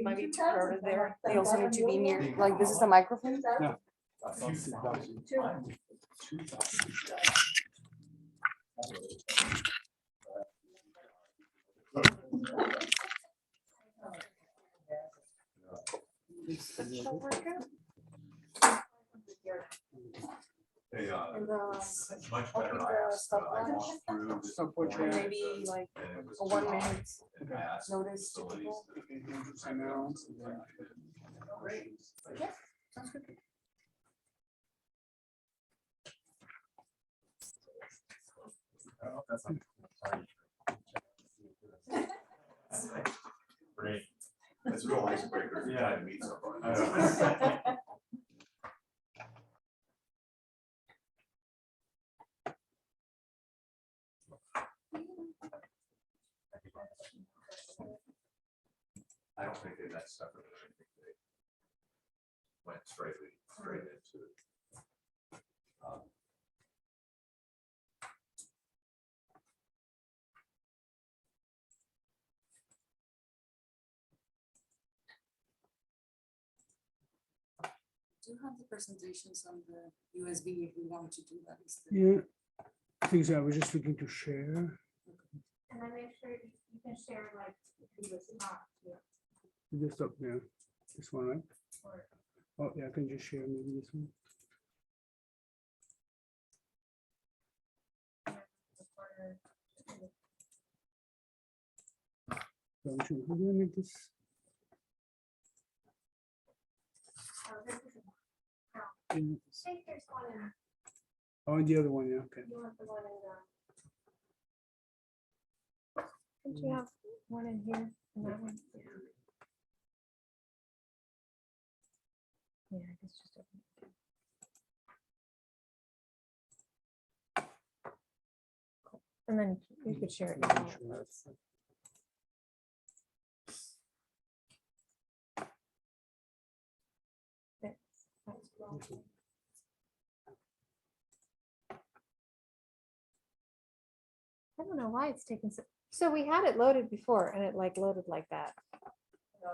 might be too crowded there. They also need to be near, like, this is a microphone. Yeah. They, And it's much I'll better. keep I the asked, stopwatch. walk through this Stopwatch, before, yeah. maybe like and it was a too 1 long. minute And I asked notice to facilities people. that- I know. Yeah, sounds good. Great. It's a real icebreaker. Yeah, to meet someone. I don't think they that stuff. I think they went straight into it. Do you have the presentations on the USB if we want to do that? Yeah, I think so. I was just looking to share. And then make sure you can share like if you was not here. Just up there. This one, right? Or- Oh, yeah, I can just share maybe this one. So how do I make this? Oh, this is- Yeah. I think there's one in, Oh, and the other one, yeah, okay. you want the one in the. Don't you have one in here? And that one? Yeah, I guess just open it. Cool. And then you could share it. with all of us. That's wrong. I don't know why it's taking so we had it loaded before and it like loaded like that.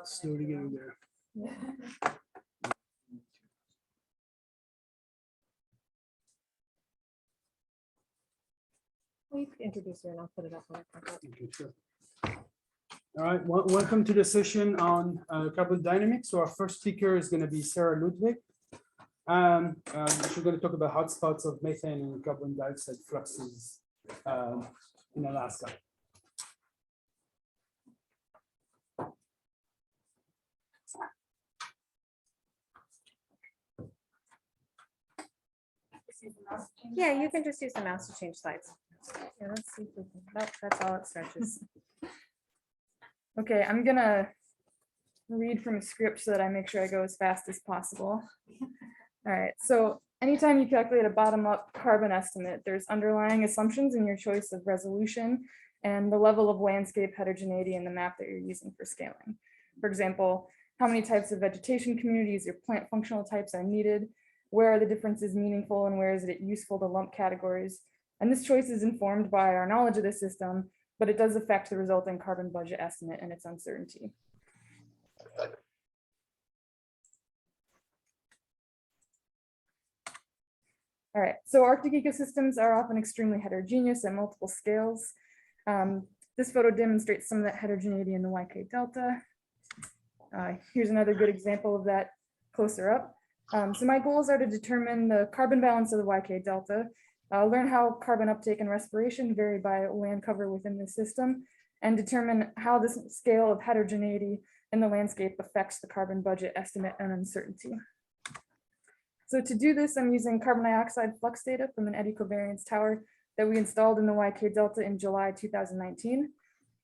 Slowly getting there. Yeah. Well, you could introduce her and I'll put it up on the front. Okay, sure. All right, welcome to the session on carbon dynamics. So our first speaker is going to be Sarah Ludwig. She's going to talk about hotspots of methane and carbon dioxide fluxes in Alaska. Yeah, you can just use the mouse to change slides. Yeah, let's see if we can, nope, that's all it stretches. Okay, I'm gonna read from a script so that I make sure I go as fast as possible. All right, so anytime you calculate a bottom-up carbon estimate, there's underlying assumptions in your choice of resolution and the level of landscape heterogeneity in the map that you're using for scaling. For example, how many types of vegetation communities or plant functional types are needed, where are the differences meaningful and where is it useful to lump categories. And this choice is informed by our knowledge of the system, but it does affect the resulting carbon budget estimate and its uncertainty. All right, so Arctic ecosystems are often extremely heterogeneous at multiple scales. This photo demonstrates some of that heterogeneity in the YK Delta. Here's another good example of that closer up. So my goals are to determine the carbon balance of the YK Delta, learn how carbon uptake and respiration vary by land cover within the system, and determine how this scale of heterogeneity in the landscape affects the carbon budget estimate and uncertainty. So to do this, I'm using carbon dioxide flux data from an eddy covariance tower that we installed in the YK Delta in July 2019.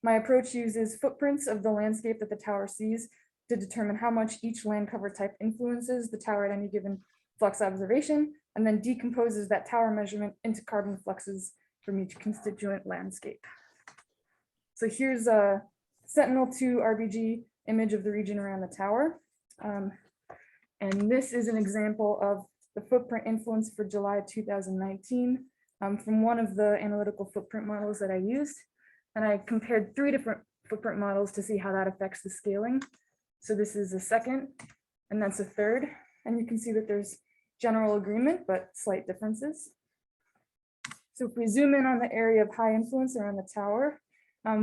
My approach uses footprints of the landscape that the tower sees to determine how much each land cover type influences the tower at any given flux observation, and then decomposes that tower measurement into carbon fluxes from each constituent landscape. So here's a Sentinel-2 RBG image of the region around the tower. And this is an example of the footprint influence for July 2019 from one of the analytical footprint models that I used. And I compared 3 different footprint models to see how that affects the scaling. So this is a second, and that's a third. And you can see that there's general agreement, but slight differences. So if we zoom in on the area of high influence around the tower,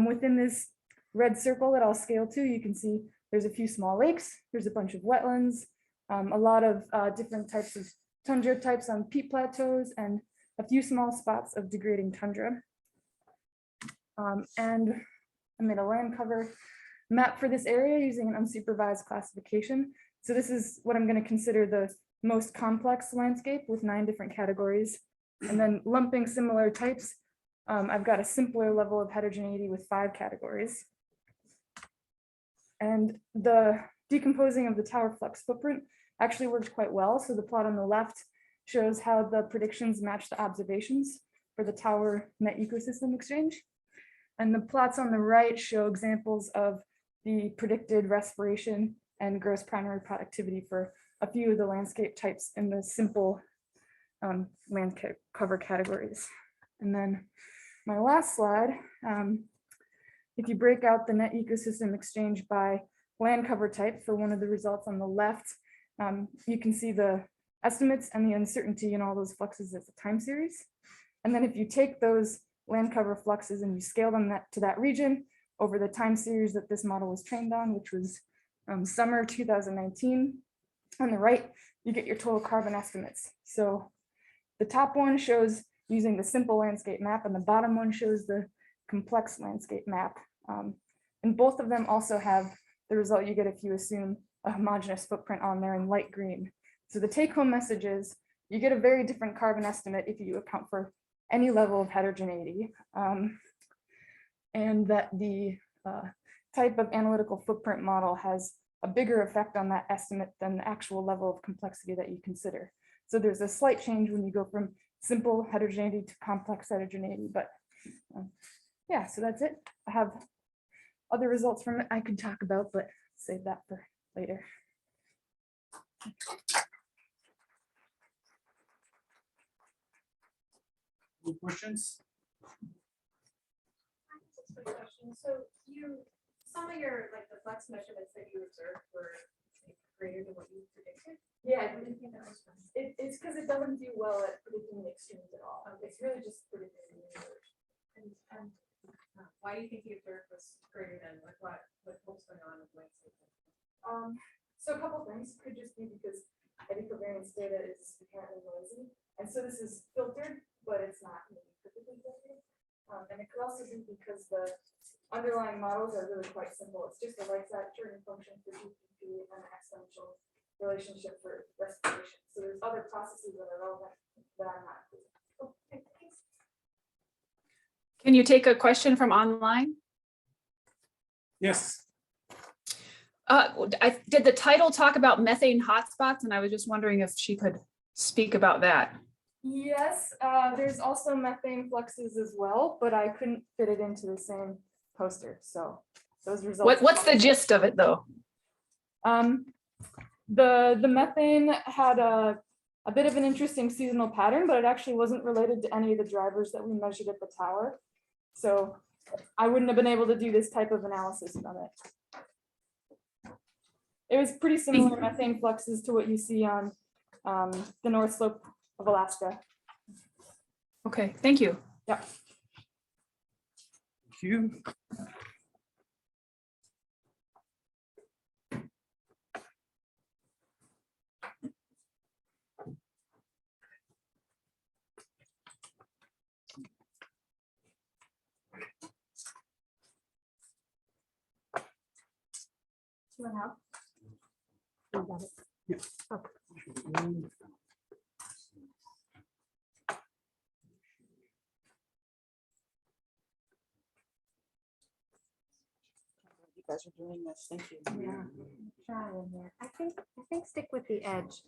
within this red circle that I'll scale to, you can see there's a few small lakes, there's a bunch of wetlands, a lot of different types of tundra types on peat plateaus, and a few small spots of degrading tundra. And I made a land cover map for this area using an unsupervised classification. So this is what I'm going to consider the most complex landscape with 9 different categories. And then lumping similar types, I've got a simpler level of heterogeneity with 5 categories. And the decomposing of the tower flux footprint actually worked quite well. So the plot on the left shows how the predictions match the observations for the tower net ecosystem exchange. And the plots on the right show examples of the predicted respiration and gross primary productivity for a few of the landscape types in the simple land cover categories. And then my last slide, if you break out the net ecosystem exchange by land cover type for one of the results on the left, you can see the estimates and the uncertainty in all those fluxes as a time series. And then if you take those land cover fluxes and you scale them to that region over the time series that this model was trained on, which was summer 2019, on the right, you get your total carbon estimates. So the top one shows using the simple landscape map, and the bottom one shows the complex landscape map. And both of them also have the result you get if you assume a homogeneous footprint on there in light green. So the take-home message is you get a very different carbon estimate if you account for any level of heterogeneity, and that the type of analytical footprint model has a bigger effect on that estimate than the actual level of complexity that you consider. So there's a slight change when you go from simple heterogeneity to complex heterogeneity, but yeah, so that's it. I have other results from it I could talk about, but save that for later. Any questions? Just a question. So some of your, like the flex measurements that you observed were like, greater than what you predicted? Yeah, I didn't think that was fun. it's because it doesn't do well at predicting the extremes at all. It's really just predicting the universe. And why do you think the observed was greater than like what's going on with landscape? So a couple things could just be because eddy covariance data is inherently noisy, and so this is filtered, but it's not really perfectly filtered. And it could also be because the underlying models are really quite simple. It's just a right-side turning function for GPP and an exponential relationship for respiration. So there's other processes that are relevant that I'm not including. Okay, thanks. Can you take a question from online? Yes. Did the title talk about methane hotspots? And I was just wondering if she could speak about that. Yes, there's also methane fluxes as well, but I couldn't fit it into the same poster. So those results. What's the gist of it though? The methane had a bit of an interesting seasonal pattern, but it actually wasn't related to any of the drivers that we measured at the tower. So I wouldn't have been able to do this type of analysis from it. It was pretty similar methane fluxes to what you see on the North Slope of Alaska. Okay, thank you. Yeah. Thank you. You want help? You guys are doing this, thank you. Yeah. Try in there. I think stick with the edge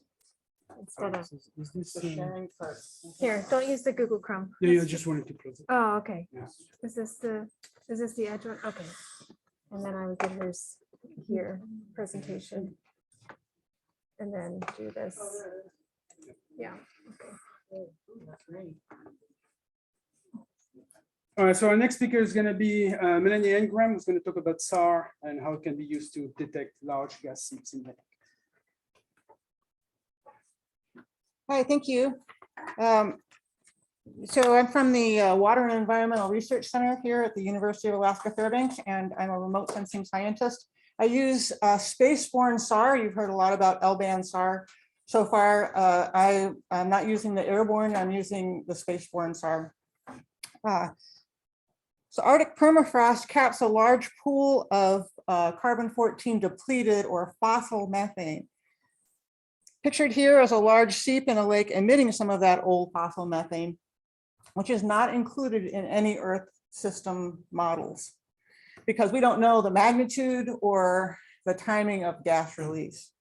instead of Is this, So sharing first. here. Don't use the Google Chrome. yeah, I just wanted to close it. Oh, okay. Yes. Is this the edge one? Okay. And then I would get hers here, presentation. And then do this. Yeah. Okay. That's great. All right, so our next speaker is going to be Melanie Engram, who's going to talk about SAR and how it can be used to detect large gas seeps in the lake. Hi, thank you. So I'm from the Water and Environmental Research Center here at the University of Alaska Fairbanks, and I'm a remote sensing scientist. I use spaceborne SAR. You've heard a lot about L-band SAR. So far, I'm not using the airborne, I'm using the spaceborne SAR. So Arctic permafrost caps a large pool of carbon-14 depleted or fossil methane. Pictured here is a large seep in a lake emitting some of that old fossil methane, which is not included in any Earth system models because we don't know the magnitude or the timing of gas release.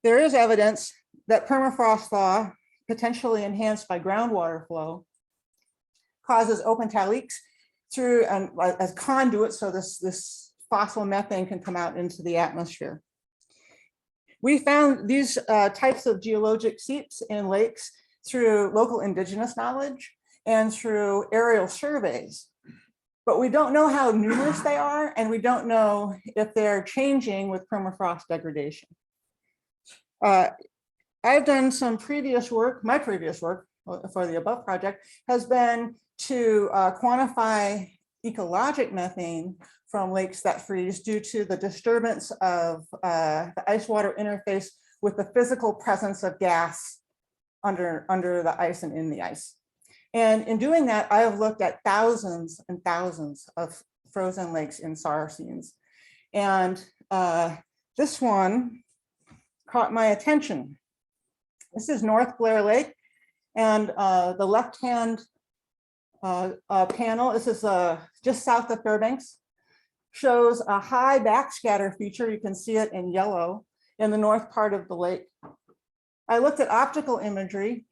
There is evidence that permafrost thaw, potentially enhanced by groundwater flow, causes open leaks through as conduits, so this fossil methane can come out into the atmosphere. We found these types of geologic seeps in lakes through local indigenous knowledge and through aerial surveys. But we don't know how numerous they are, and we don't know if they're changing with permafrost degradation. I've done some previous work, my previous work for the above project has been to quantify ecologic methane from lakes that freeze due to the disturbance of the ice water interface with the physical presence of gas under the ice and in the ice. And in doing that, I have looked at thousands and thousands of frozen lakes in SAR scenes. And this one caught my attention. This is North Blair Lake. And the left-hand panel, this is just south of Fairbanks, shows a high backscatter feature. You can see it in yellow in the north part of the lake. I looked at optical imagery,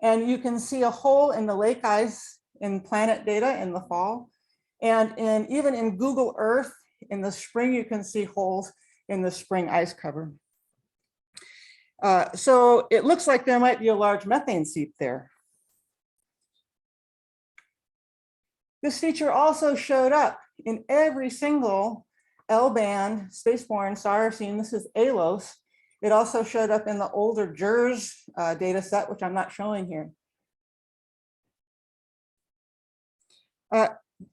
and you can see a hole in the lake ice in Planet Data in the fall. And even in Google Earth in the spring, you can see holes in the spring ice cover. So it looks like there might be a large methane seep there. This feature also showed up in every single L-band spaceborne SAR scene. This is ALOS. It also showed up in the older JERS data set, which I'm not showing here.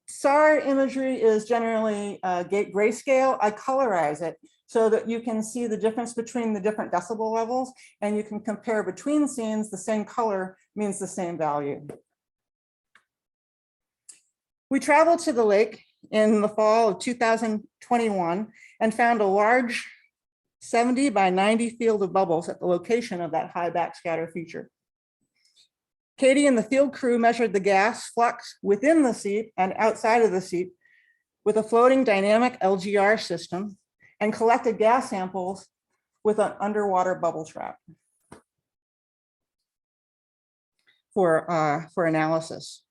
SAR imagery is generally grayscale. I colorize it so that you can see the difference between the different decibel levels, and you can compare between scenes. The same color means the same value. We traveled to the lake in the fall of 2021 and found a large 70 by 90 field of bubbles at the location of that high backscatter feature. Katie and the field crew measured the gas flux within the seep and outside of the seep with a floating dynamic LGR system and collected gas samples with an underwater bubble trap for analysis.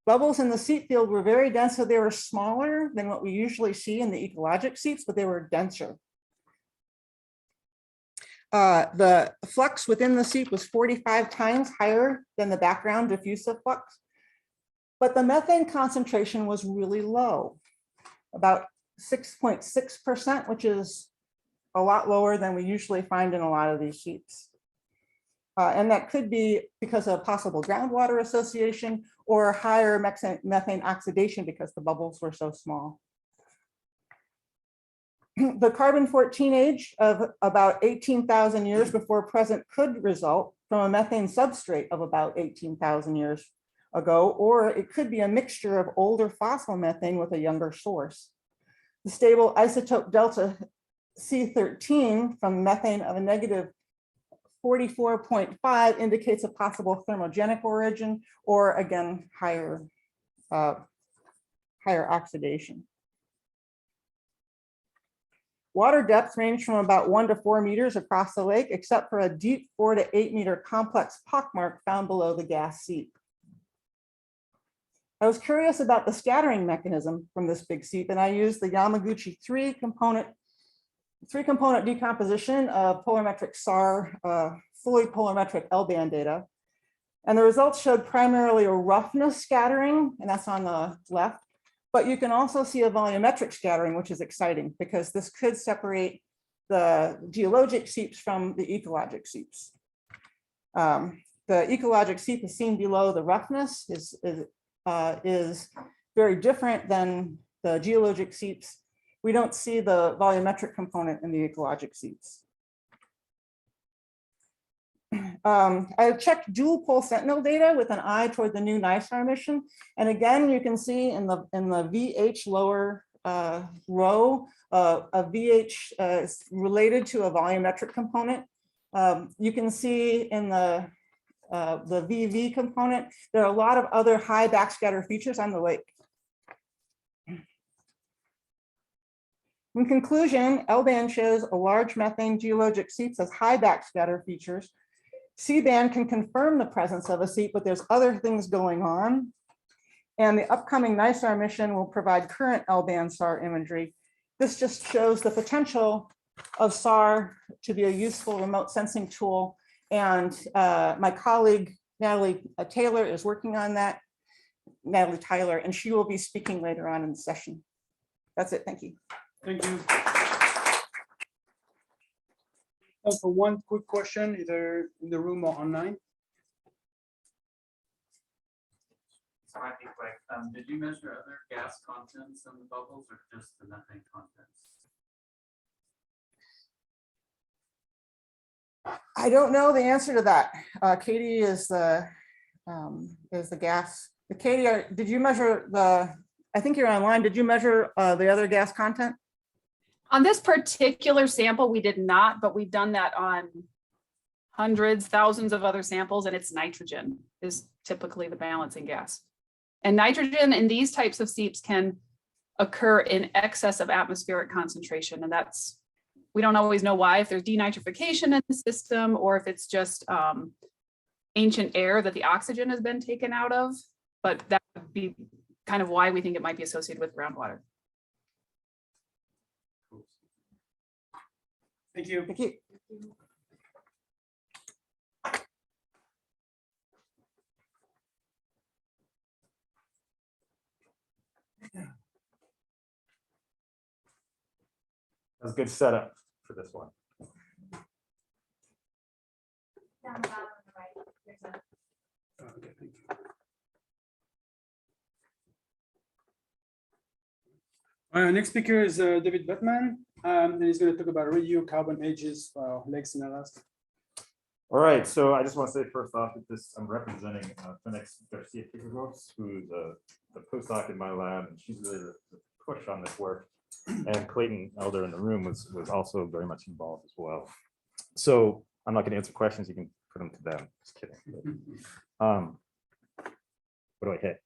Bubbles in the seep field were very dense, so they were smaller than what we usually see in the ecologic seeps, but they were denser. The flux within the seep was 45 times higher than the background diffusive flux, but the methane concentration was really low, about 6.6%, which is a lot lower than we usually find in a lot of these seeps. And that could be because of possible groundwater association or higher methane oxidation because the bubbles were so small. The carbon-14 age of about 18,000 years before present could result from a methane substrate of about 18,000 years ago, or it could be a mixture of older fossil methane with a younger source. The stable isotope delta C13 from methane of a negative 44.5 indicates a possible thermogenic origin, or again, higher oxidation. Water depth range from about 1 to 4 meters across the lake, except for a deep 4 to 8 meter complex pockmark found below the gas seep. I was curious about the scattering mechanism from this big seep, and I used the Yamaguchi three component decomposition of polarimetric SAR, fully polarimetric L-band data And the results showed primarily a roughness scattering, and that's on the left. But you can also see a volumetric scattering, which is exciting because this could separate the geologic seeps from the ecologic seeps. The ecologic seep is seen below the roughness is very different than the geologic seeps. We don't see the volumetric component in the ecologic seeps. I checked dual pole sentinel data with an eye toward the new NISAR mission. And again, you can see in the VH lower row, a VH is related to a volumetric component. You can see in the VV component, there are a lot of other high backscatter features on the lake. In conclusion, L-band shows a large methane geologic seeps as high backscatter features. C-band can confirm the presence of a seep, but there's other things going on. And the upcoming NISAR mission will provide current L-band SAR imagery. This just shows the potential of SAR to be a useful remote sensing tool. And my colleague, Natalie Taylor, is working on that, Natalie Tyler, and she will be speaking later on in the session. That's it, thank you. Thank you. For one quick question, either in the room or online. So I think like, did you measure other gas contents in the bubbles or just the methane contents? I don't know the answer to that. Katie is the gas. Katie, did you measure I think you're online. Did you measure the other gas content? On this particular sample, we did not, but we've done that on hundreds, thousands of other samples, and it's nitrogen is typically the balancing gas. And nitrogen in these types of seeps can occur in excess of atmospheric concentration. And that's, we don't always know why, if there's denitrification in the system or if it's just ancient air that the oxygen has been taken out of, but that would be kind of why we think it might be associated with groundwater. Thank you. Thank you. That's a good setup for this one. Okay, thank you. Next speaker is David Bettman, and he's going to talk about radiocarbon ages for lakes in Alaska. All right, so I just want to say first off that I'm representing Phoenix Garcia Kikagos, who's the postdoc in my lab, and she's really the push on this work. And Clayton Elder in the room was also very much involved as well. So I'm not going to answer questions. You can put them to them. Just kidding. What do I hit?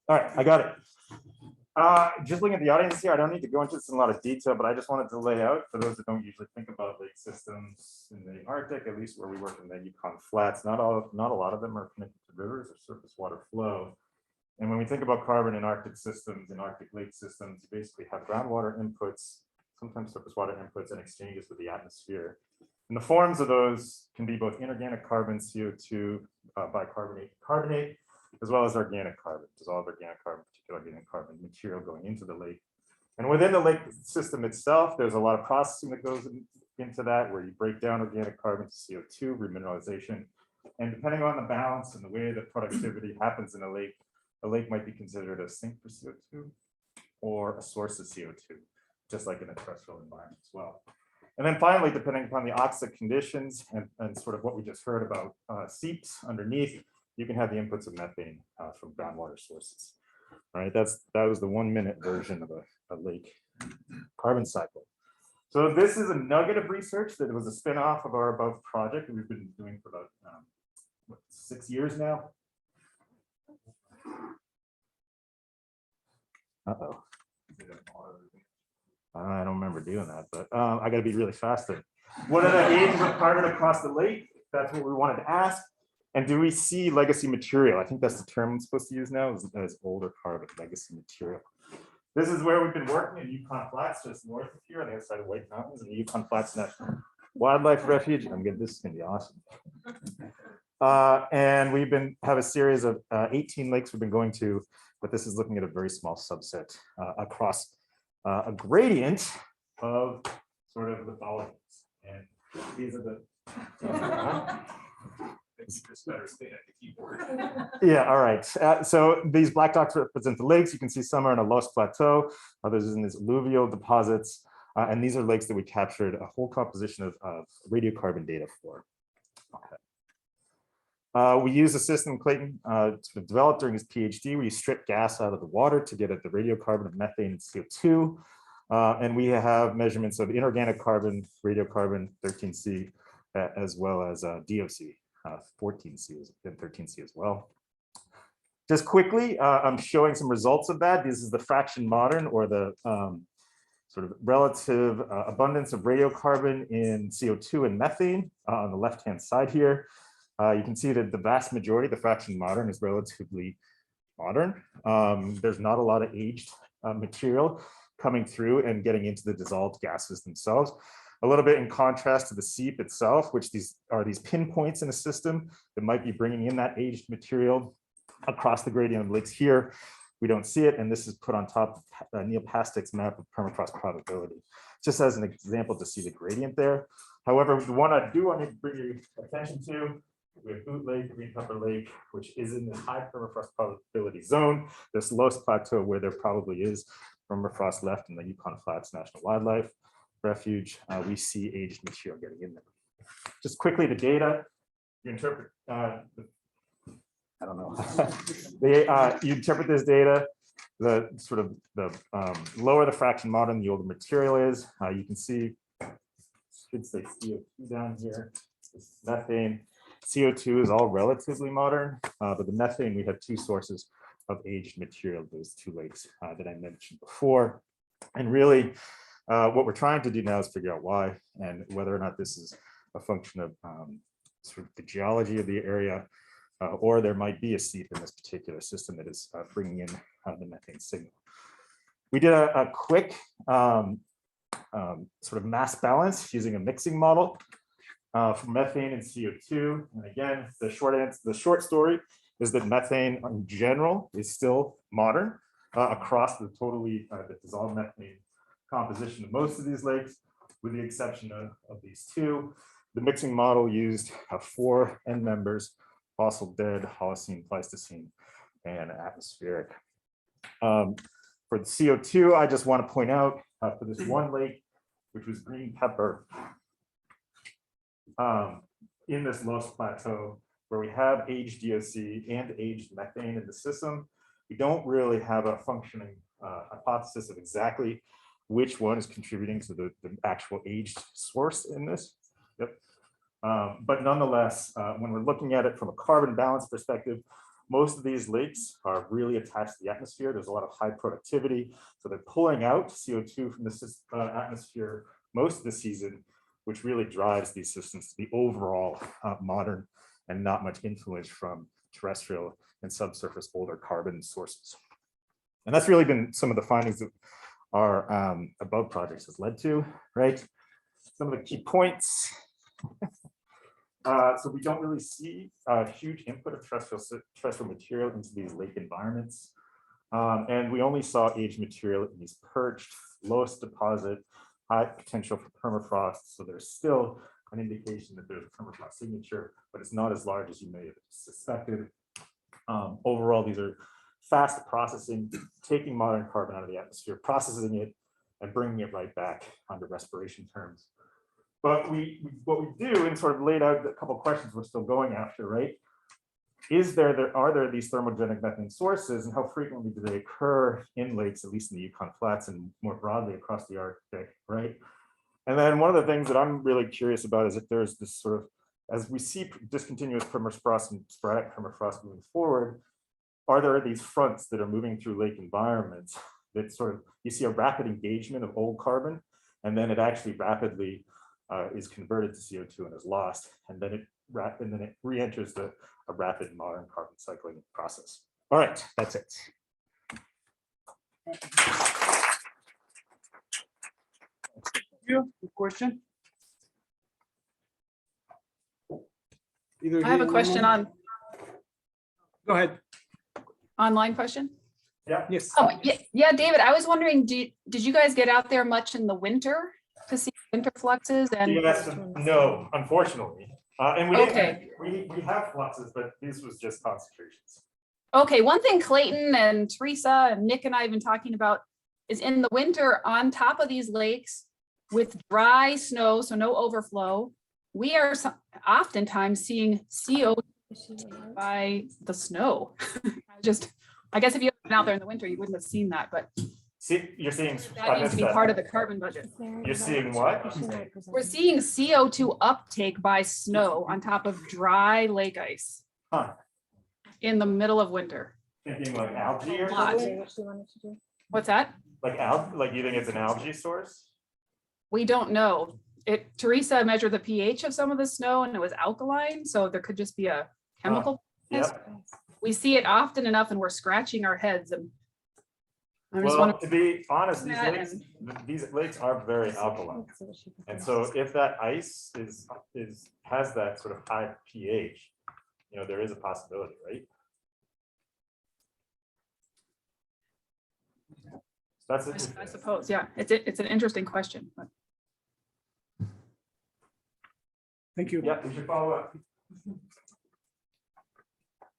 All right, I got it. Just looking at the audience here, I don't need to go into this in a lot of detail, but I just wanted to lay out for those that don't usually think about lake systems in the Arctic, at least where we work in the Yukon Flats. Not a lot of them are connected to rivers or surface water flow. And when we think about carbon in Arctic systems, in Arctic lake systems, you basically have groundwater inputs, sometimes surface water inputs, and exchanges with the atmosphere. And the forms of those can be both inorganic carbon, CO2, bicarbonate, carbonate, as well as organic carbon, dissolved organic carbon, particular organic carbon material going into the lake. And within the lake system itself, there's a lot of processing that goes into that, where you break down organic carbon to CO2, remineralization. And depending on the balance and the way that productivity happens in a lake might be considered a sink for CO2 or a source of CO2, just like in a terrestrial environment as well. And then finally, depending upon the oxic conditions and sort of what we just heard about seeps underneath, you can have the inputs of methane from groundwater sources. All right, that was the 1 minute version of a lake carbon cycle. So this is a nugget of research that was a spin-off of our Above project that we've been doing for about 6 years now. Uh-oh. I don't remember doing that, but I got to be really fast there. What are the ages of carbon across the lake? That's what we wanted to ask. And do we see legacy material? I think that's the term I'm supposed to use now, is older carbon, legacy material. This is where we've been working in Yukon Flats, just north of here on the other side of White Mountains in the Yukon Flats Wildlife Refuge. This is gonna be awesome. And have a series of 18 lakes we've been going to, but this is looking at a very small subset across a gradient of sort of lithologies. And these are the. Just better stay at the keyboard. Yeah, all right. So these black dots represent the lakes. You can see some are in a Loess Plateau, others in these alluvial deposits. And these are lakes that we captured a whole composition of radiocarbon data for. Okay. We use a system Clayton sort of developed during his PhD. We strip gas out of the water to get at the radiocarbon of methane and CO2. And we have measurements of inorganic carbon, radiocarbon 13C, as well as DOC. 14C and 13C as well. Just quickly, I'm showing some results of that. This is the fraction modern, or the sort of relative abundance of radiocarbon in CO2 and methane on the left-hand side here. You can see that the vast majority, the fraction modern, is relatively modern. There's not a lot of aged material coming through and getting into the dissolved gases themselves. A little bit in contrast to the seep itself, which these are pinpoints in a system that might be bringing in that aged material across the gradient of lakes here. We don't see it, and this is put on top of Neil Pastek's map of permafrost probability, just as an example to see the gradient there. However, the one I do want to bring your attention to, we have Boot Lake, Green Pepper Lake, which is in the high permafrost probability zone, this Loess Plateau where there probably is permafrost left in the Yukon Flats National Wildlife Refuge. We see aged material getting in there. Just quickly, the data, you interpret, I don't know, you interpret this data, the sort of the lower the fraction modern, the older material is. You can see, should say CO2 down here, this methane. CO2 is all relatively modern, but the methane, we have two sources of aged material, those two lakes that I mentioned before. And really, what we're trying to do now is figure out why and whether or not this is a function of sort of the geology of the area, or there might be a seep in this particular system that is bringing in the methane signal. We did a quick sort of mass balance using a mixing model for methane and CO2. And again, the short story is that methane in general is still modern across the totally the dissolved methane composition of most of these lakes, with the exception of these two. The mixing model used 4 end members: fossil, dead, Holocene, Pleistocene, and atmospheric. For the CO2, I just want to point out for this one lake, which was Green Pepper, in this Loess Plateau, where we have aged DOC and aged methane in the system, we don't really have a functioning hypothesis of exactly which one is contributing to the actual aged source in this. Yep. But nonetheless, when we're looking at it from a carbon balance perspective, most of these lakes are really attached to the atmosphere. There's a lot of high productivity. So they're pulling out CO2 from the atmosphere most of the season, which really drives these systems to be overall modern and not much influence from terrestrial and subsurface older carbon sources. And that's really been some of the findings that our above projects has led to, right? Some of the key points. So we don't really see a huge input of terrestrial material into these lake environments. And we only saw aged material in these perched, Loess deposit, high potential for permafrost. So there's still an indication that there's a permafrost signature, but it's not as large as you may have suspected. Overall, these are fast processing, taking modern carbon out of the atmosphere, processing it, and bringing it right back under respiration terms. But what we do, and sort of laid out a couple of questions we're still going after, right? Are there these thermogenic methane sources, and how frequently do they occur in lakes, at least in the Yukon Flats and more broadly across the Arctic, right? And then one of the things that I'm really curious about is if there's this sort of, as we see discontinuous permafrost and sporadic permafrost moving forward, are there these fronts that are moving through lake environments that sort of, you see a rapid engagement of old carbon, and then it actually rapidly is converted to CO2 and is lost, and then it re-enters a rapid modern carbon cycling process. All right, that's it. You, good question? either. I have a here or question online. Go ahead. online question. Yes. Oh, yeah, David, I was wondering, did you guys get out there much in the winter to see winter fluxes and? Yes, no, unfortunately. And we didn't, Okay. we have fluxes, but this was just concentrations. Okay, one thing Clayton and Teresa and Nick and I have been talking about is in the winter on top of these lakes with dry snow, so no overflow, we are oftentimes seeing CO by the snow. I guess if you had been out there in the winter, you wouldn't have seen that, but See, you're seeing. that needs to be part of the carbon budget. You're seeing what? We're seeing CO2 uptake by snow on top of dry lake ice Huh, in the middle of winter. thinking like algae or Lot. something? What's that? Like you think it's an algae source? We don't know. Teresa measured the pH of some of the snow and it was alkaline, so there could just be a chemical. Yep. We see it often enough and we're scratching our heads and. I'm just Well, wondering, to be honest, that these lakes are very alkaline. And so if that ice has that sort of high pH, there is a possibility, right? That's it. I suppose, yeah, it's an interesting question, but Thank you. Yeah, we should follow up.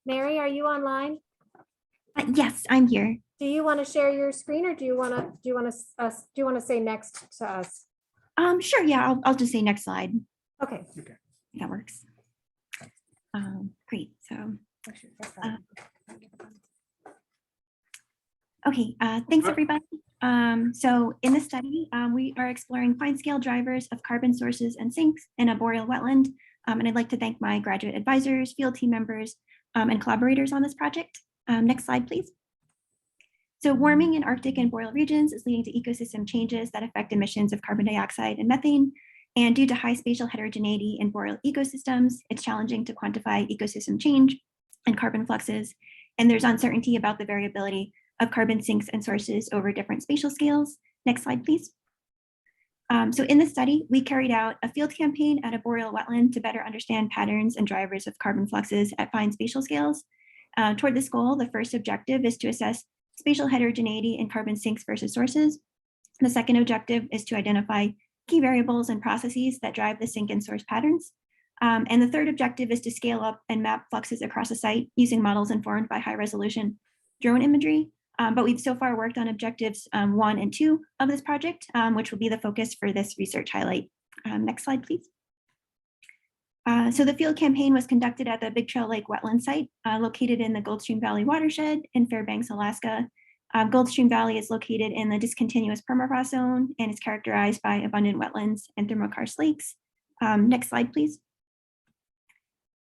Mary, are you online? Yes, I'm here. Do you want to share your screen or do you want to say next to us? Sure, yeah, I'll just say next slide. Okay. That works. Great, so. Okay, thanks everybody. So in this study, we are exploring fine scale drivers of carbon sources and sinks in a boreal wetland. And I'd like to thank my graduate advisors, field team members, and collaborators on this project. Next slide, please. So warming in Arctic and boreal regions is leading to ecosystem changes that affect emissions of carbon dioxide and methane. And due to high spatial heterogeneity in boreal ecosystems, it's challenging to quantify ecosystem change and carbon fluxes. And there's uncertainty about the variability of carbon sinks and sources over different spatial scales. Next slide, please. So in this study, we carried out a field campaign at a boreal wetland to better understand patterns and drivers of carbon fluxes at fine spatial scales. Toward this goal, the first objective is to assess spatial heterogeneity in carbon sinks versus sources. The second objective is to identify key variables and processes that drive the sink and source patterns. And the third objective is to scale up and map fluxes across a site using models informed by high resolution drone imagery. But we've so far worked on objectives 1 and 2 of this project, which will be the focus for this research highlight. Next slide, please. So the field campaign was conducted at the Big Trail Lake wetland site located in the Goldstream Valley watershed in Fairbanks, Alaska. Goldstream Valley is located in the discontinuous permafrost zone and is characterized by abundant wetlands and thermokarst lakes. Next slide, please.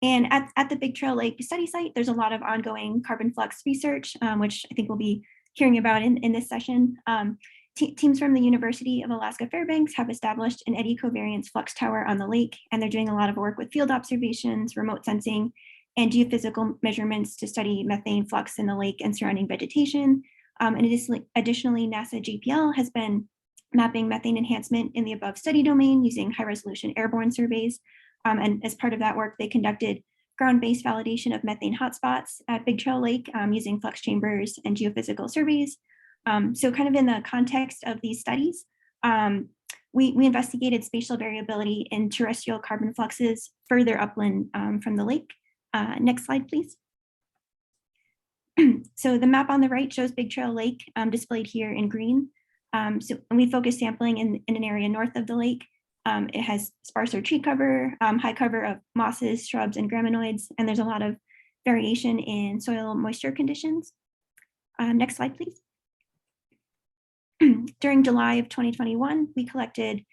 And at the Big Trail Lake study site, there's a lot of ongoing carbon flux research, which I think we'll be hearing about in this session. Teams from the University of Alaska Fairbanks have established an eddy covariance flux tower on the lake, and they're doing a lot of work with field observations, remote sensing, and geophysical measurements to study methane flux in the lake and surrounding vegetation. And additionally, NASA JPL has been mapping methane enhancement in the above study domain using high resolution airborne surveys. And as part of that work, they conducted ground-based validation of methane hotspots at Big Trail Lake using flux chambers and geophysical surveys. So kind of in the context of these studies, we investigated spatial variability in terrestrial carbon fluxes further upland from the lake. Next slide, please. So the map on the right shows Big Trail Lake displayed here in green. So we focus sampling in an area north of the lake. It has sparser tree cover, high cover of mosses, shrubs, and graminoids, and there's a lot of variation in soil moisture conditions. Next slide, please. During July of 2021, we collected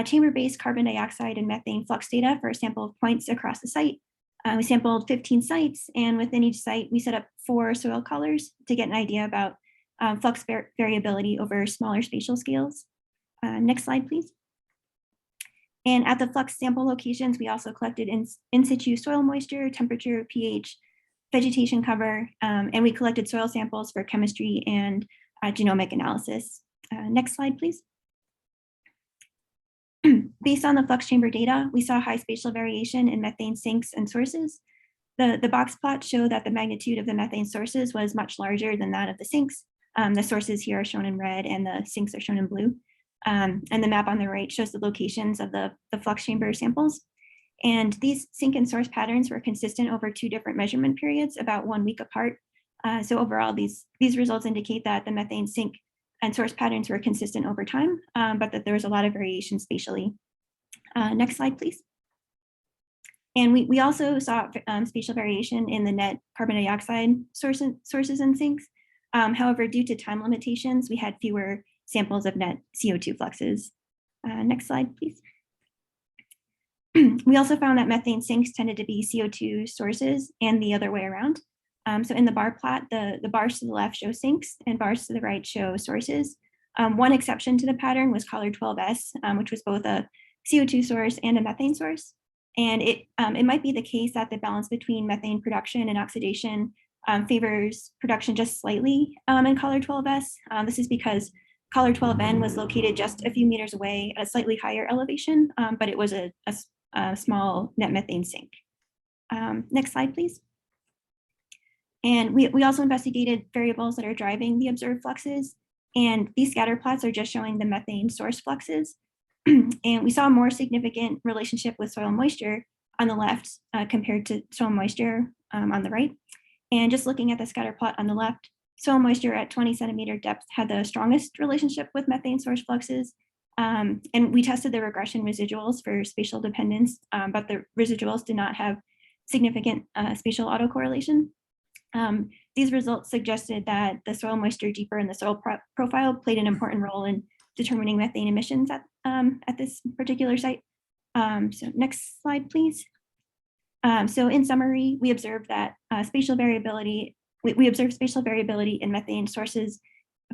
chamber-based carbon dioxide and methane flux data for a sample of points across the site. We sampled 15 sites, and within each site, we set up 4 soil collars to get an idea about flux variability over smaller spatial scales. Next slide, please. And at the flux sample locations, we also collected in situ soil moisture, temperature, pH, vegetation cover, and we collected soil samples for chemistry and genomic analysis. Next slide, please. Based on the flux chamber data, we saw high spatial variation in methane sinks and sources. The box plots show that the magnitude of the methane sources was much larger than that of the sinks. The sources here are shown in red and the sinks are shown in blue. And the map on the right shows the locations of the flux chamber samples. And these sink and source patterns were consistent over 2 different measurement periods, about 1 week apart. So overall, these results indicate that the methane sink and source patterns were consistent over time, but that there was a lot of variation spatially. Next slide, please. And we also saw spatial variation in the net carbon dioxide sources and sinks. However, due to time limitations, we had fewer samples of net CO2 fluxes. Next slide, please. We also found that methane sinks tended to be CO2 sources and the other way around. So in the bar plot, the bars to the left show sinks and bars to the right show sources. One exception to the pattern was collar 12S, which was both a CO2 source and a methane source. And it might be the case that the balance between methane production and oxidation favors production just slightly in collar 12S. This is because collar 12N was located just a few meters away at a slightly higher elevation, but it was a small net methane sink. Next slide, please. And we also investigated variables that are driving the observed fluxes. And these scatter plots are just showing the methane source fluxes. And we saw a more significant relationship with soil moisture on the left compared to soil moisture on the right. And just looking at the scatter plot on the left, soil moisture at 20 centimeter depth had the strongest relationship with methane source fluxes. And we tested the regression residuals for spatial dependence, but the residuals did not have significant spatial autocorrelation. These results suggested that the soil moisture deeper in the soil profile played an important role in determining methane emissions at this particular site. So next slide, please. So in summary, we observed that spatial variability, we observed spatial variability in methane sources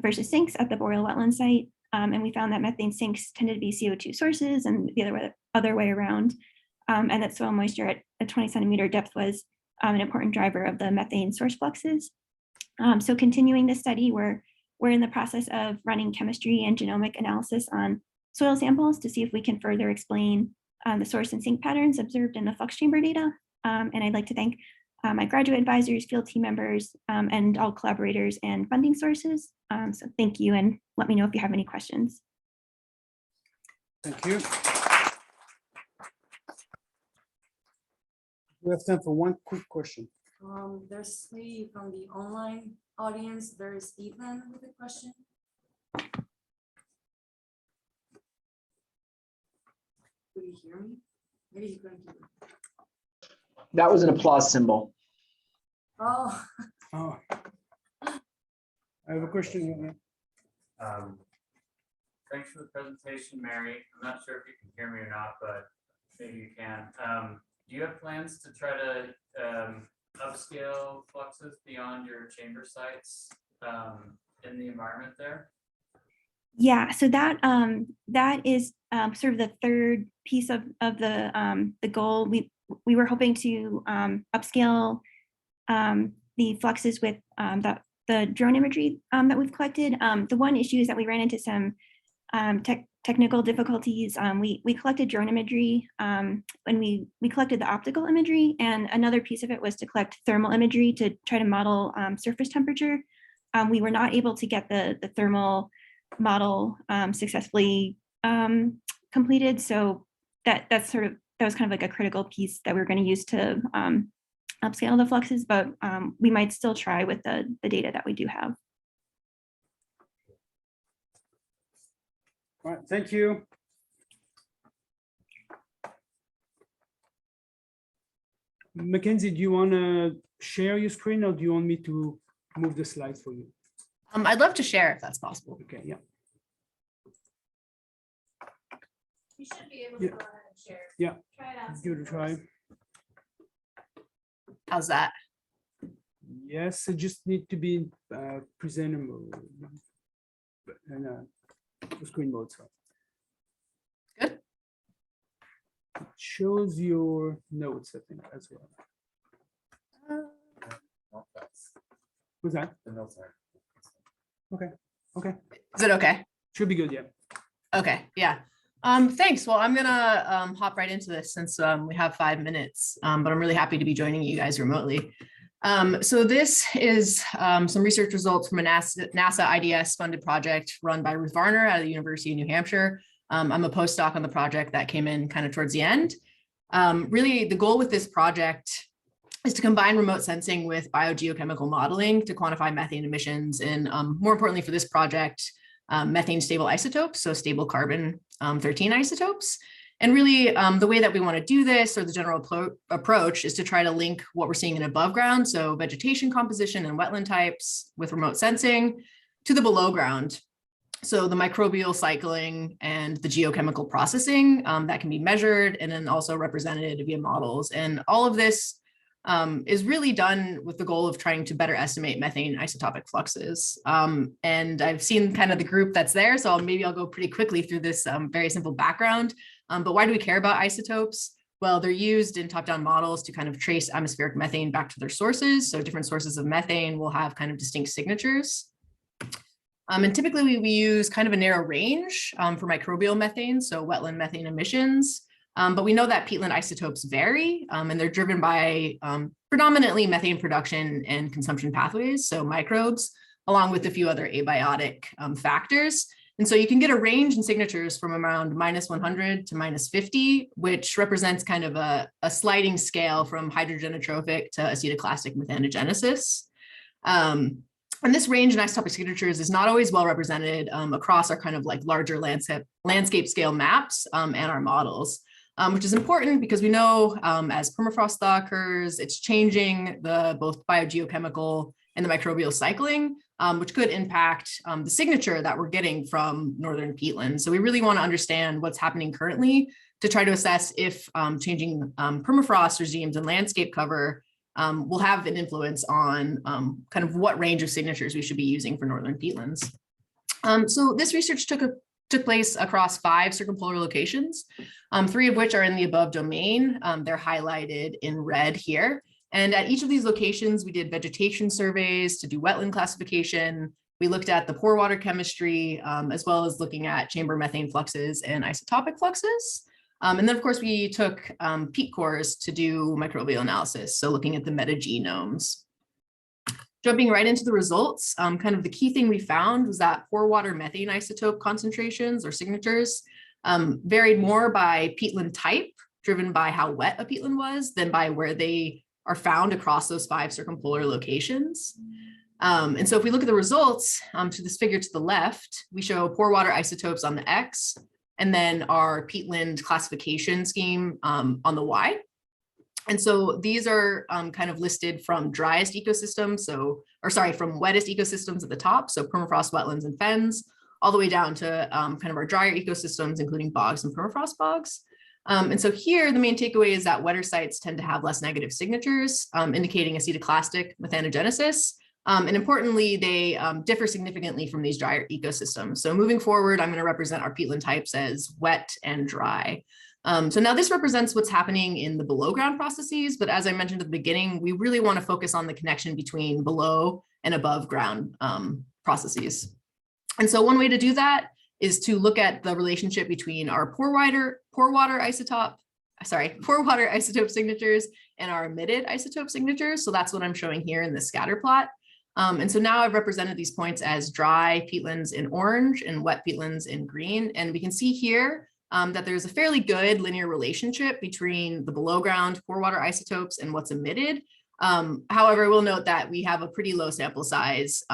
versus sinks at the Boreal wetland site. And we found that methane sinks tended to be CO2 sources and the other way around. And that soil moisture at a 20 centimeter depth was an important driver of the methane source fluxes. So continuing this study, we're in the process of running chemistry and genomic analysis on soil samples to see if we can further explain the source and sink patterns observed in the flux chamber data. And I'd like to thank my graduate advisors, field team members, and all collaborators and funding sources. So thank you, and let me know if you have any questions. Thank you. We have time for one quick question. There's three from the online audience. There's Ethan with a question. Could you hear me? Maybe he couldn't hear me. That was an applause symbol. Oh, Oh, I have a question. Thanks for the presentation, Mary. I'm not sure if you can hear me or not, but maybe you can. Do you have plans to try to upscale fluxes beyond your chamber sites in the environment there? Yeah, so that is sort of the third piece of the goal. We were hoping to upscale the fluxes with the drone imagery that we've collected. The one issue is that we ran into some technical difficulties. We collected drone imagery when we collected the optical imagery, and another piece of it was to collect thermal imagery to try to model surface temperature. We were not able to get the thermal model successfully completed, so that was kind of like a critical piece that we were going to use to upscale the fluxes, but we might still try with the data that we do have. All right, thank you. Mackenzie, do you want to share your screen or do you want me to move the slides for you? I'd love to share if that's possible. Okay, yeah. You should be able to go ahead and share. Yeah. Try it out. Give it a try. How's that? Yes, it just need to be presentable and screen mode. So. Good. It shows your notes, I think, as well. What's that? The notes are. Okay. Okay. Is it okay? Should be good. Yeah. Okay. Yeah. Thanks. Well, I'm gonna hop right into this since we have 5 minutes, but I'm really happy to be joining you guys remotely. So this is some research results from a NASA IDS funded project run by Ruth Varner out of the University of New Hampshire. I'm a postdoc on the project that came in kind of towards the end. Really, the goal with this project is to combine remote sensing with biogeochemical modeling to quantify methane emissions and, more importantly for this project, methane stable isotopes, so stable carbon 13 isotopes. And really, the way that we want to do this, or the general approach, is to try to link what we're seeing in above ground, so vegetation composition and wetland types with remote sensing, to the below ground. So the microbial cycling and the geochemical processing that can be measured and then also represented via models. And all of this is really done with the goal of trying to better estimate methane isotopic fluxes. And I've seen kind of the group that's there, so maybe I'll go pretty quickly through this very simple background. But why do we care about isotopes? Well, they're used in top-down models to kind of trace atmospheric methane back to their sources. So different sources of methane will have kind of distinct signatures. And typically we use kind of a narrow range for microbial methane, so wetland methane emissions. But we know that peatland isotopes vary, and they're driven by predominantly methane production and consumption pathways, so microbes, along with a few other abiotic factors. And so you can get a range in signatures from around -100 to -50, which represents kind of a sliding scale from hydrogenotrophic to acetoclastic methanogenesis. And this range in isotopic signatures is not always well represented across our kind of like larger landscape scale maps and our models. Which is important because we know as permafrost thaw occurs, it's changing the both biogeochemical and the microbial cycling, which could impact the signature that we're getting from northern peatlands. So we really want to understand what's happening currently to try to assess if changing permafrost regimes and landscape cover will have an influence on kind of what range of signatures we should be using for northern peatlands. So this research took place across 5 circumpolar locations, 3 of which are in the above domain. They're highlighted in red here. And at each of these locations, we did vegetation surveys to do wetland classification. We looked at the pore water chemistry, as well as looking at chamber methane fluxes and isotopic fluxes. And then of course, we took peat cores to do microbial analysis, so looking at the metagenomes. Jumping right into the results, kind of the key thing we found was that pore water methane isotope concentrations or signatures varied more by peatland type, driven by how wet a peatland was, than by where they are found across those 5 circumpolar locations. And so if we look at the results to this figure to the left, we show pore water isotopes on the X, and then our peatland classification scheme on the Y. And so these are kind of listed from driest ecosystems, from wettest ecosystems at the top, so permafrost, wetlands, and fens, all the way down to kind of our drier ecosystems, including bogs and permafrost bogs. And so here, the main takeaway is that wetter sites tend to have less negative signatures, indicating acetoclastic methanogenesis. And importantly, they differ significantly from these drier ecosystems. So moving forward, I'm going to represent our peatland types as wet and dry. So now this represents what's happening in the below ground processes, but as I mentioned at the beginning, we really want to focus on the connection between below and above ground processes. And so one way to do that is to look at the relationship between our pore water isotope signatures and our emitted isotope signatures. So that's what I'm showing here in the scatter plot. And so now I've represented these points as dry peatlands in orange and wet peatlands in green. And we can see here that there's a fairly good linear relationship between the below ground pore water isotopes and what's emitted. However, we'll note that we have a pretty low sample size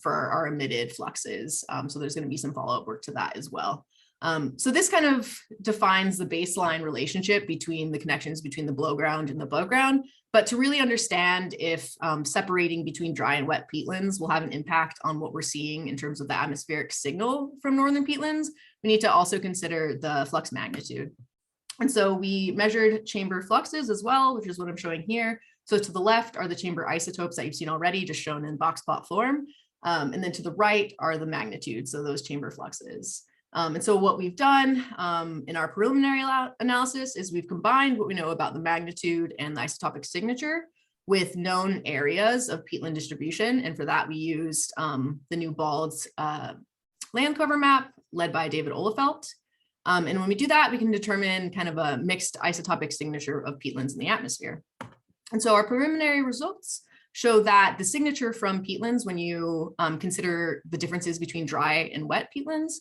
for our emitted fluxes. So there's going to be some follow-up work to that as well. So this kind of defines the baseline relationship between the connections between the below ground and the above ground. But to really understand if separating between dry and wet peatlands will have an impact on what we're seeing in terms of the atmospheric signal from northern peatlands, we need to also consider the flux magnitude. And so we measured chamber fluxes as well, which is what I'm showing here. So to the left are the chamber isotopes that you've seen already, just shown in box plot form. And then to the right are the magnitudes, so those chamber fluxes. And so what we've done in our preliminary analysis is we've combined what we know about the magnitude and the isotopic signature with known areas of peatland distribution. And for that, we used the new BALDS land cover map led by David Olefelt. And when we do that, we can determine kind of a mixed isotopic signature of peatlands in the atmosphere. And so our preliminary results show that the signature from peatlands, when you consider the differences between dry and wet peatlands,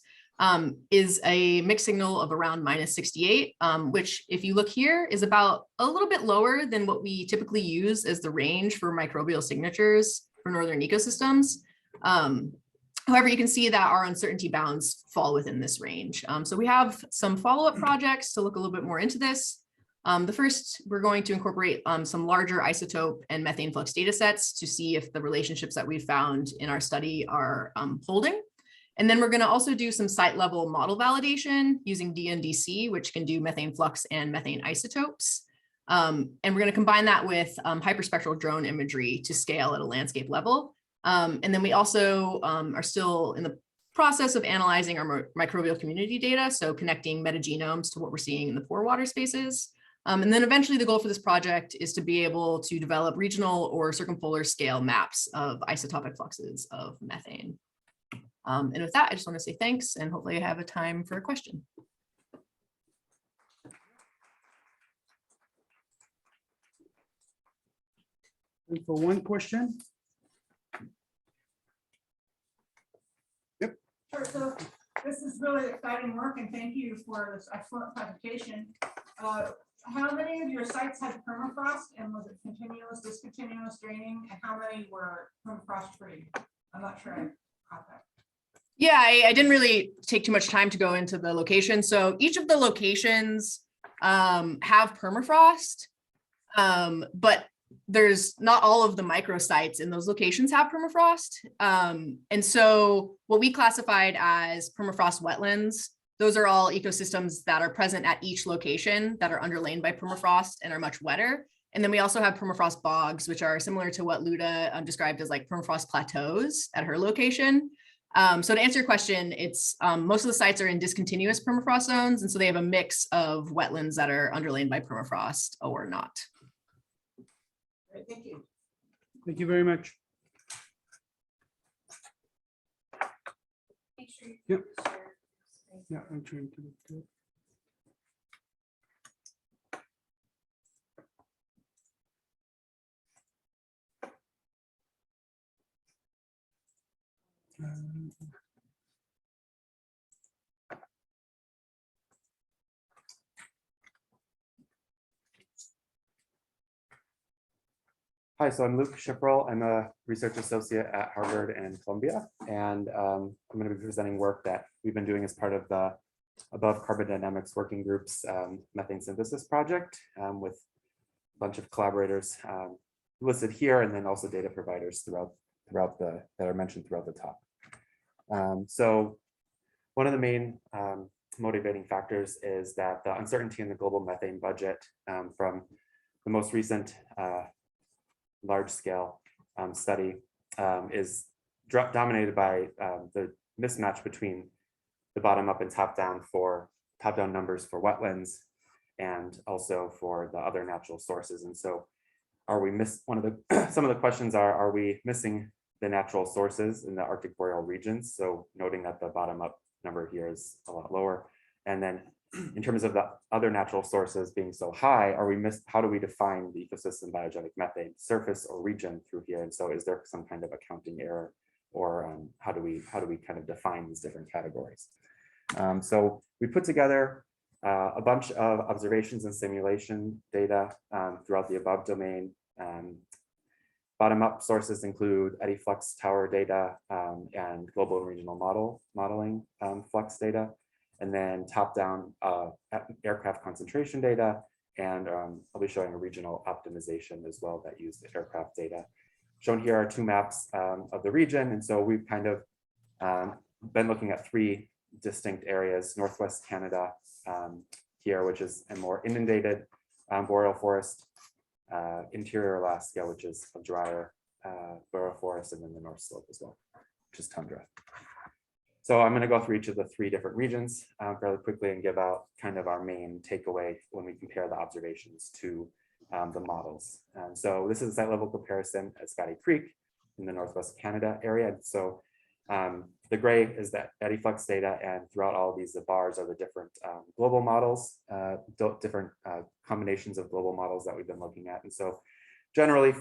is a mixed signal of around -68, which if you look here is about a little bit lower than what we typically use as the range for microbial signatures for northern ecosystems. However, you can see that our uncertainty bounds fall within this range. So we have some follow-up projects to look a little bit more into this. The first, we're going to incorporate some larger isotope and methane flux data sets to see if the relationships that we found in our study are holding. And then we're going to also do some site level model validation using DNDC, which can do methane flux and methane isotopes. And we're going to combine that with hyperspectral drone imagery to scale at a landscape level. And then we also are still in the process of analyzing our microbial community data, so connecting metagenomes to what we're seeing in the pore water spaces. And then eventually the goal for this project is to be able to develop regional or circumpolar scale maps of isotopic fluxes of methane. And with that, I just want to say thanks, and hopefully I have a time for a question. And for one question. Sure, so this is really exciting work, and thank you for this excellent presentation. How many of your sites had permafrost, and was it continuous, discontinuous draining, and how many were permafrost free? I'm not sure I caught that. Yeah, I didn't really take too much time to go into the location. So each of the locations have permafrost, but there's not all of the microsites in those locations have permafrost. And so what we classified as permafrost wetlands, those are all ecosystems that are present at each location that are underlain by permafrost and are much wetter. And then we also have permafrost bogs, which are similar to what Luda described as like permafrost plateaus at her location. So to answer your question, it's most of the sites are in discontinuous permafrost zones. And so they have a mix of wetlands that are underlain by permafrost or not. Great, thank you. Thank you very much. Make sure you Yep. share. Yeah, I'm trying to do it. Hi, so I'm Luke Schipperl. I'm a research associate at Harvard and Columbia, and I'm going to be presenting work that we've been doing as part of the Above Carbon Dynamics Working Group's methane synthesis project with a bunch of collaborators listed here, and then also data providers throughout that are mentioned throughout the talk. So one of the main motivating factors is that the uncertainty in the global methane budget from the most recent large-scale study is dominated by the mismatch between the bottom-up and top-down numbers for wetlands and also for the other natural sources. And so are we some of the questions are we missing the natural sources in the Arctic boreal regions? So noting that the bottom-up number here is a lot lower. And then in terms of the other natural sources being so high, how do we define the ecosystem biogenic methane, surface or region through here? And so is there some kind of accounting error, or how do we kind of define these different categories? So we put together a bunch of observations and simulation data throughout the above domain. Bottom-up sources include eddy flux tower data and global and regional modeling flux data. And then top-down aircraft concentration data, and I'll be showing a regional optimization as well that use the aircraft data. Shown here are two maps of the region, and so we've kind of been looking at three distinct areas: Northwest Canada here, which is a more inundated boreal forest, interior Alaska, which is a drier boreal forest, and then the North Slope as well, which is tundra. So I'm going to go through each of the three different regions fairly quickly and give out kind of our main takeaway when we compare the observations to the models. So this is a site level comparison at Scotty Creek in the Northwest Canada area. So The gray is that EdiFlux data, and throughout all of these, the bars are the different global models, different combinations of global models that we've been looking at. And so generally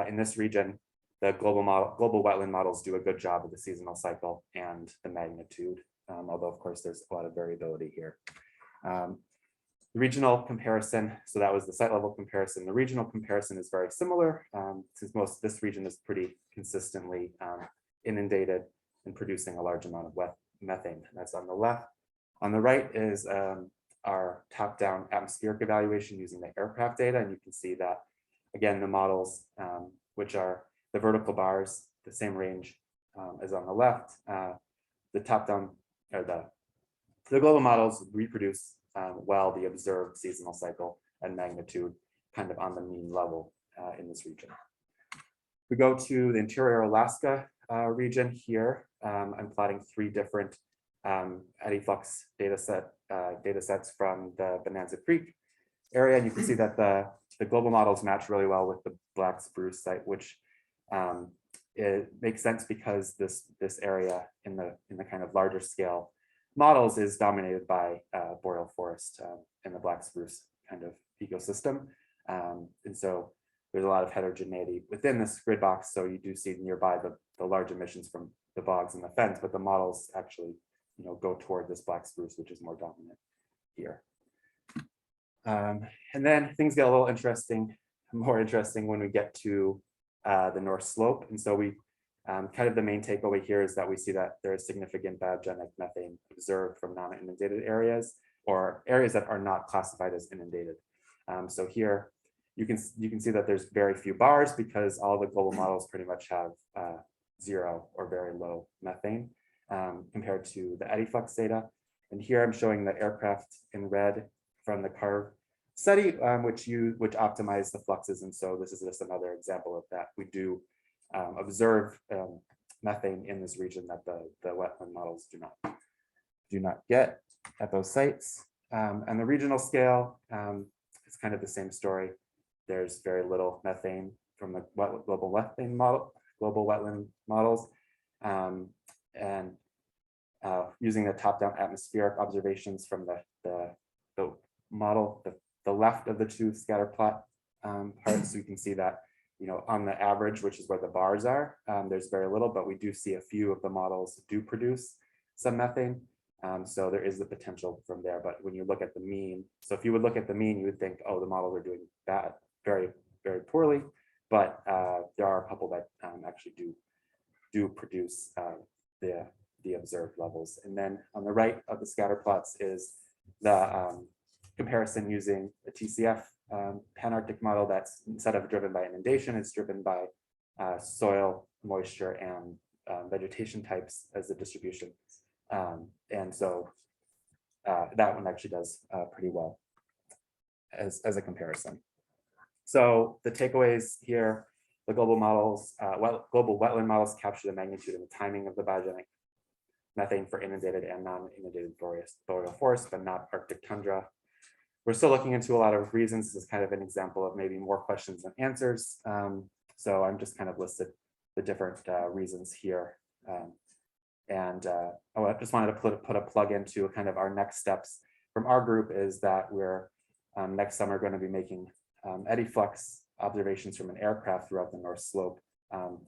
in this region, the global wetland models do a good job of the seasonal cycle and the magnitude, although of course there's a lot of variability here. The regional comparison, so that was the site level comparison. The regional comparison is very similar, since most of this region is pretty consistently inundated and producing a large amount of methane. That's on the left. On the right is our top-down atmospheric evaluation using the aircraft data, and you can see that, again, the models, which are the vertical bars, the same range as on the left. The top-down, or the global models reproduce well the observed seasonal cycle and magnitude kind of on the mean level in this region. We go to the interior Alaska region here. I'm plotting 3 different EdiFlux data sets from the Bonanza Creek area, and you can see that the global models match really well with the Black Spruce site, which it makes sense because this area in the kind of larger scale models is dominated by boreal forest and the Black Spruce kind of ecosystem. And so there's a lot of heterogeneity within this grid box. So you do see nearby the large emissions from the bogs and the fens, but the models actually, go toward this Black Spruce, which is more dominant here. And then things get a little more interesting when we get to the North Slope. And so we kind of the main takeaway here is that we see that there is significant biogenic methane observed from non-inundated areas or areas that are not classified as inundated. So here you can see that there's very few bars because all the global models pretty much have 0 or very low methane compared to the EdiFlux data. And here I'm showing the aircraft in red from the CARV study, which optimize the fluxes. And so this is just another example of that. We do observe methane in this region that the wetland models do not get at those sites. And the regional scale is kind of the same story. There's very little methane from the global wetland models. And using the top-down atmospheric observations from the model, the left of the 2 scatter plot parts, so you can see that, on the average, which is where the bars are, there's very little, but we do see a few of the models do produce some methane. So there is the potential from there. But when you look at the mean, so if you would look at the mean, you would think, oh, the models are doing bad, very, very poorly. But there are a couple that actually do produce the observed levels. And then on the right of the scatter plots is the comparison using the TCF Pan-Arctic model that's, instead of driven by inundation, it's driven by soil moisture and vegetation types as the distribution. And so that one actually does pretty well as a comparison. So the takeaways here, the global models, global wetland models capture the magnitude and the timing of the biogenic methane for inundated and non-inundated boreal forest, but not Arctic tundra. We're still looking into a lot of reasons. This is kind of an example of maybe more questions than answers. So I'm just kind of listed the different reasons here. I just wanted to put a plug into kind of our next steps from our group is that we're next summer going to be making EdiFlux observations from an aircraft throughout the North Slope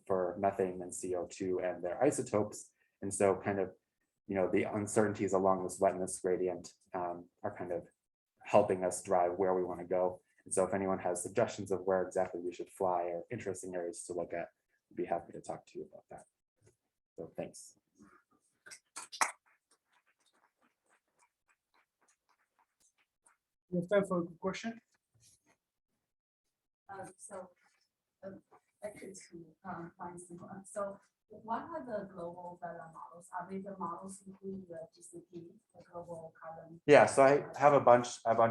for methane and CO2 and their isotopes. And so kind of, the uncertainties along this wetness gradient are kind of helping us drive where we want to go. And so if anyone has suggestions of where exactly we should fly or interesting areas to look at, I'd be happy to talk to you about that. So thanks. We have time for a question. Actually, to find some, so what are the global weather models? Are they the models including the GCP, the global carbon? Yeah, so I have a bunch of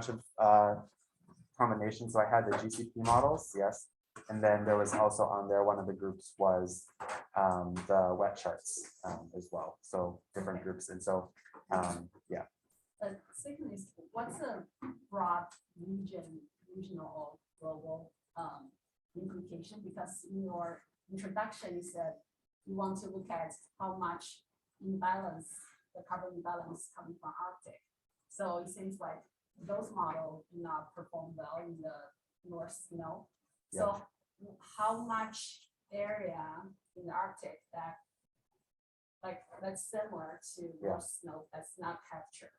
combinations. So I had the GCP models, yes. And then there was also on there, one of the groups was the wet charts as well. So different groups. And so, yeah. Second is, what's a broad regional or global implication? Because in your introduction, you said you want to look at how much imbalance, the carbon imbalance coming from Arctic. So it seems like those models do not perform well in the North Snow. So how much area in the Arctic that that's similar to North Snow that's not captured?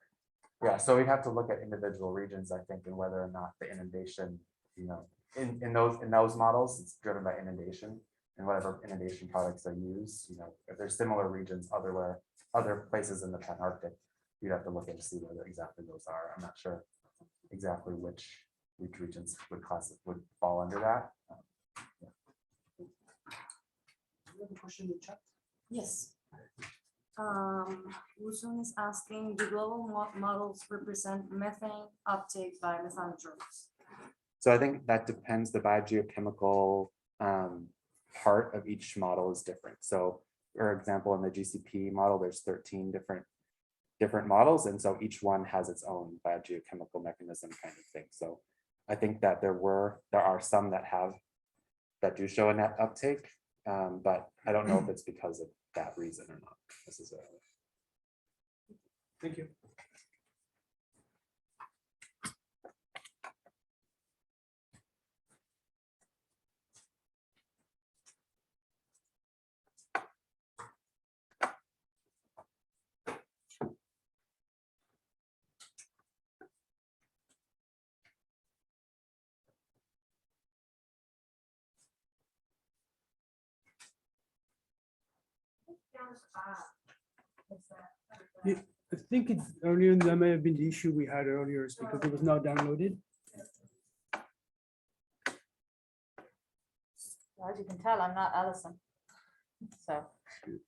Yeah, so we'd have to look at individual regions, I think, and whether or not the inundation, in those models, it's driven by inundation and whatever inundation products are used, if there's similar regions other places in the Antarctic, you'd have to look and see whether exactly those are. I'm not sure exactly which regions would fall under that. You have a question in the chat? Yes. Wusun is asking, do global models represent methane uptake by methanotropes? So I think that depends. The biogeochemical part of each model is different. So for example, in the GCP model, there's 13 different models. And so each one has its own biogeochemical mechanism kind of thing. So I think that there are some that do show a net uptake, but I don't know if it's because of that reason or not necessarily. Thank you. Yeah, I think earlier that may have been the issue we had earlier is because it was not downloaded. As you can tell, I'm not Alison. So you're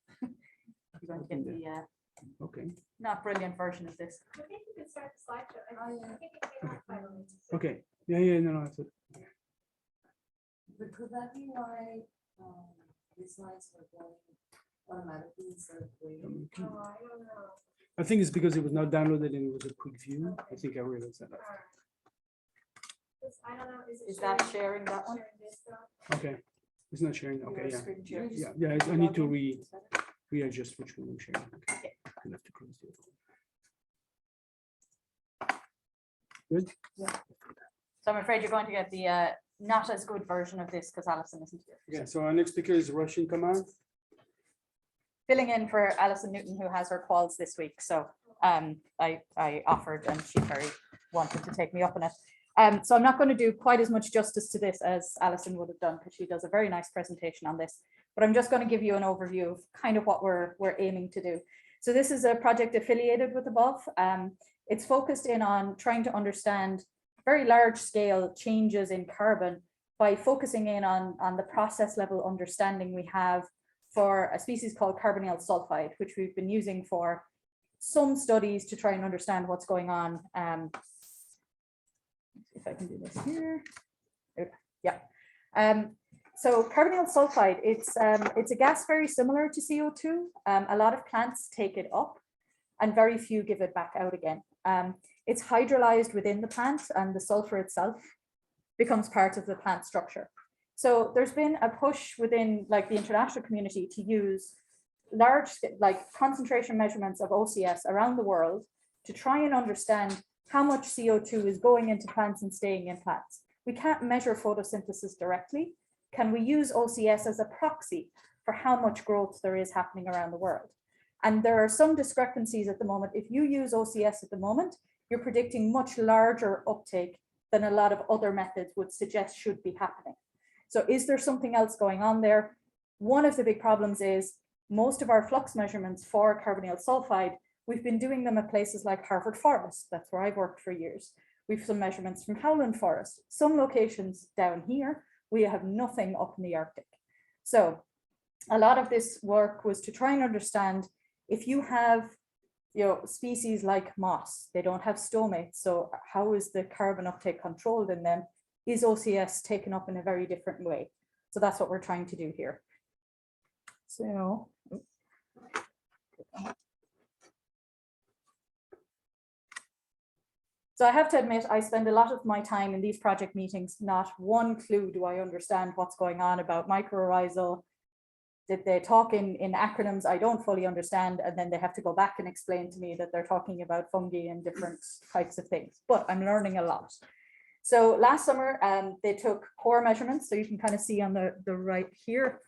going to get the Okay. not brilliant version of this. I think you can start the slideshow. Okay. Yeah, no, that's it. But could that be why these slides are going automatically instead of waiting? Oh, I don't know. I think it's because it was not downloaded and it was a quick view. I think I realized that. I don't know. Is that sharing that one? Okay. It's not sharing. Okay, Your yeah. screen share? Yeah, I need to readjust which one I'm sharing. Okay. I'll have to close the other one. Good? Yeah. So I'm afraid you're going to get the not as good version of this because Alison isn't here. Yeah, so our next speaker is Russian Command. Filling in for Alison Newton, who has her quals this week. So I offered and she very wanted to take me up on it. So I'm not going to do quite as much justice to this as Alison would have done because she does a very nice presentation on this. But I'm just going to give you an overview of kind of what we're aiming to do. So this is a project affiliated with Above. It's focused in on trying to understand very large scale changes in carbon by focusing in on the process level understanding we have for a species called carbonyl sulfide, which we've been using for some studies to try and understand what's going on. If I can do this here. Yeah. So carbonyl sulfide, it's a gas very similar to CO2. A lot of plants take it up and very few give it back out again. It's hydrolyzed within the plant and the sulfur itself becomes part of the plant structure. So there's been a push within like the international community to use large concentration measurements of OCS around the world to try and understand how much CO2 is going into plants and staying in plants. We can't measure photosynthesis directly. Can we use OCS as a proxy for how much growth there is happening around the world? And there are some discrepancies at the moment. If you use OCS at the moment, you're predicting much larger uptake than a lot of other methods would suggest should be happening. So is there something else going on there? One of the big problems is most of our flux measurements for carbonyl sulfide, we've been doing them at places like Harvard Forest. That's where I've worked for years. We've some measurements from Howland Forest. Some locations down here, we have nothing up in the Arctic. So a lot of this work was to try and understand if you have species like moss, they don't have stomates. So how is the carbon uptake controlled in them? Is OCS taken up in a very different way? So that's what we're trying to do here. So I have to admit, I spend a lot of my time in these project meetings, not one clue do I understand what's going on about mycorrhizal, they talk in acronyms I don't fully understand, and then they have to go back and explain to me that they're talking about fungi and different types of things, but I'm learning a lot. So last summer, they took core measurements, so you can kind of see on the right here,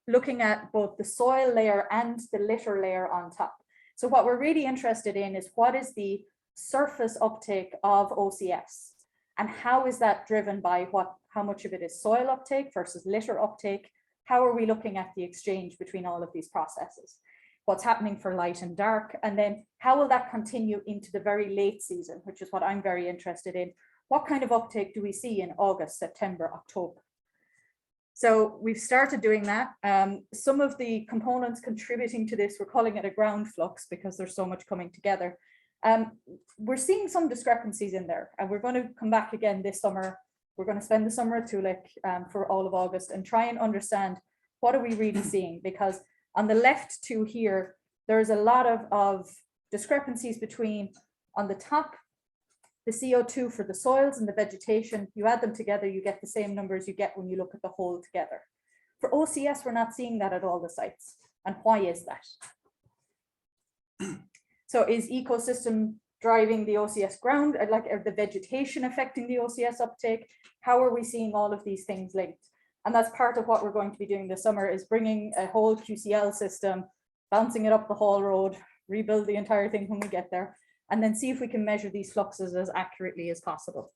looking at both the soil layer and the litter layer on top. So what we're really interested in is what is the surface uptake of OCS, and how is that driven by how much of it is soil uptake versus litter uptake? How are we looking at the exchange between all of these processes? What's happening for light and dark? And then how will that continue into the very late season, which is what I'm very interested in. What kind of uptake do we see in August, September, October? So we've started doing that. Some of the components contributing to this, we're calling it a ground flux because there's so much coming together. We're seeing some discrepancies in there, and we're going to come back again this summer. We're going to spend the summer at Tulik for all of August and try and understand what are we really seeing, because on the left two here, there's a lot of discrepancies between, on the top, the CO2 for the soils and the vegetation. You add them together, you get the same numbers you get when you look at the whole together. For OCS, we're not seeing that at all the sites. And why is that? So is ecosystem driving the OCS ground, like the vegetation affecting the OCS uptake? How are we seeing all of these things linked? And that's part of what we're going to be doing this summer, is bringing a whole QCL system, bouncing it up the haul road, rebuild the entire thing when we get there, and then see if we can measure these fluxes as accurately as possible.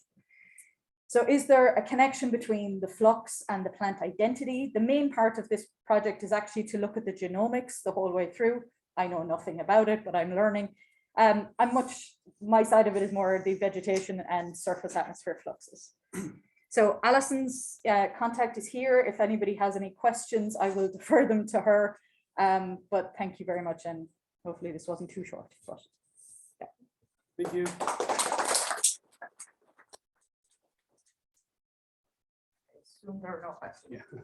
So is there a connection between the flux and the plant identity? The main part of this project is actually to look at the genomics the whole way through. I know nothing about it, but I'm learning. My side of it is more the vegetation and surface atmosphere fluxes. So Alison's contact is here. If anybody has any questions, I will defer them to her. But thank you very much, and hopefully this wasn't too short. But, yeah. Thank you. Assume there are no questions. Yeah.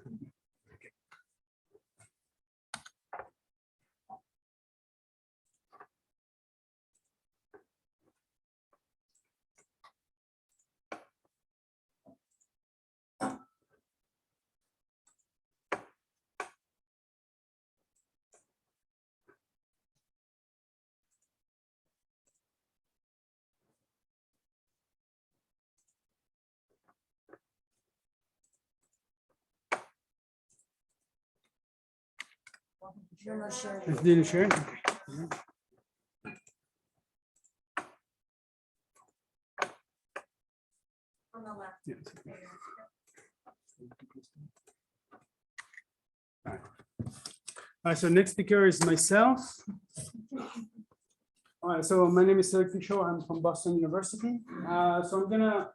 Let's do the share. On the left. Yes. All right, so next speaker is myself. All right, so my name is Cedric Fichot. I'm from Boston University. So I'm gonna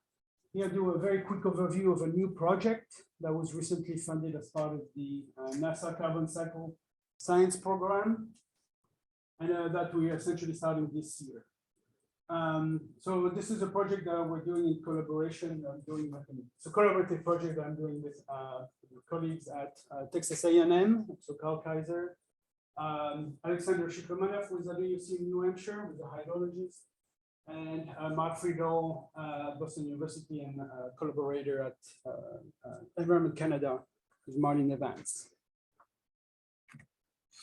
do a very quick overview of a new project that was recently funded as part of the NASA Carbon Cycle Science Program, and that we are essentially starting this year. So this is a project that we're doing in collaboration. It's a collaborative project that I'm doing with colleagues at Texas A&M, so Carl Kaiser, Alexander Shikomanov, who is at the UC in New Hampshire, who's a hydrologist, and Mark Friedel, Boston University, and collaborator at Environment Canada, with Martin Evans.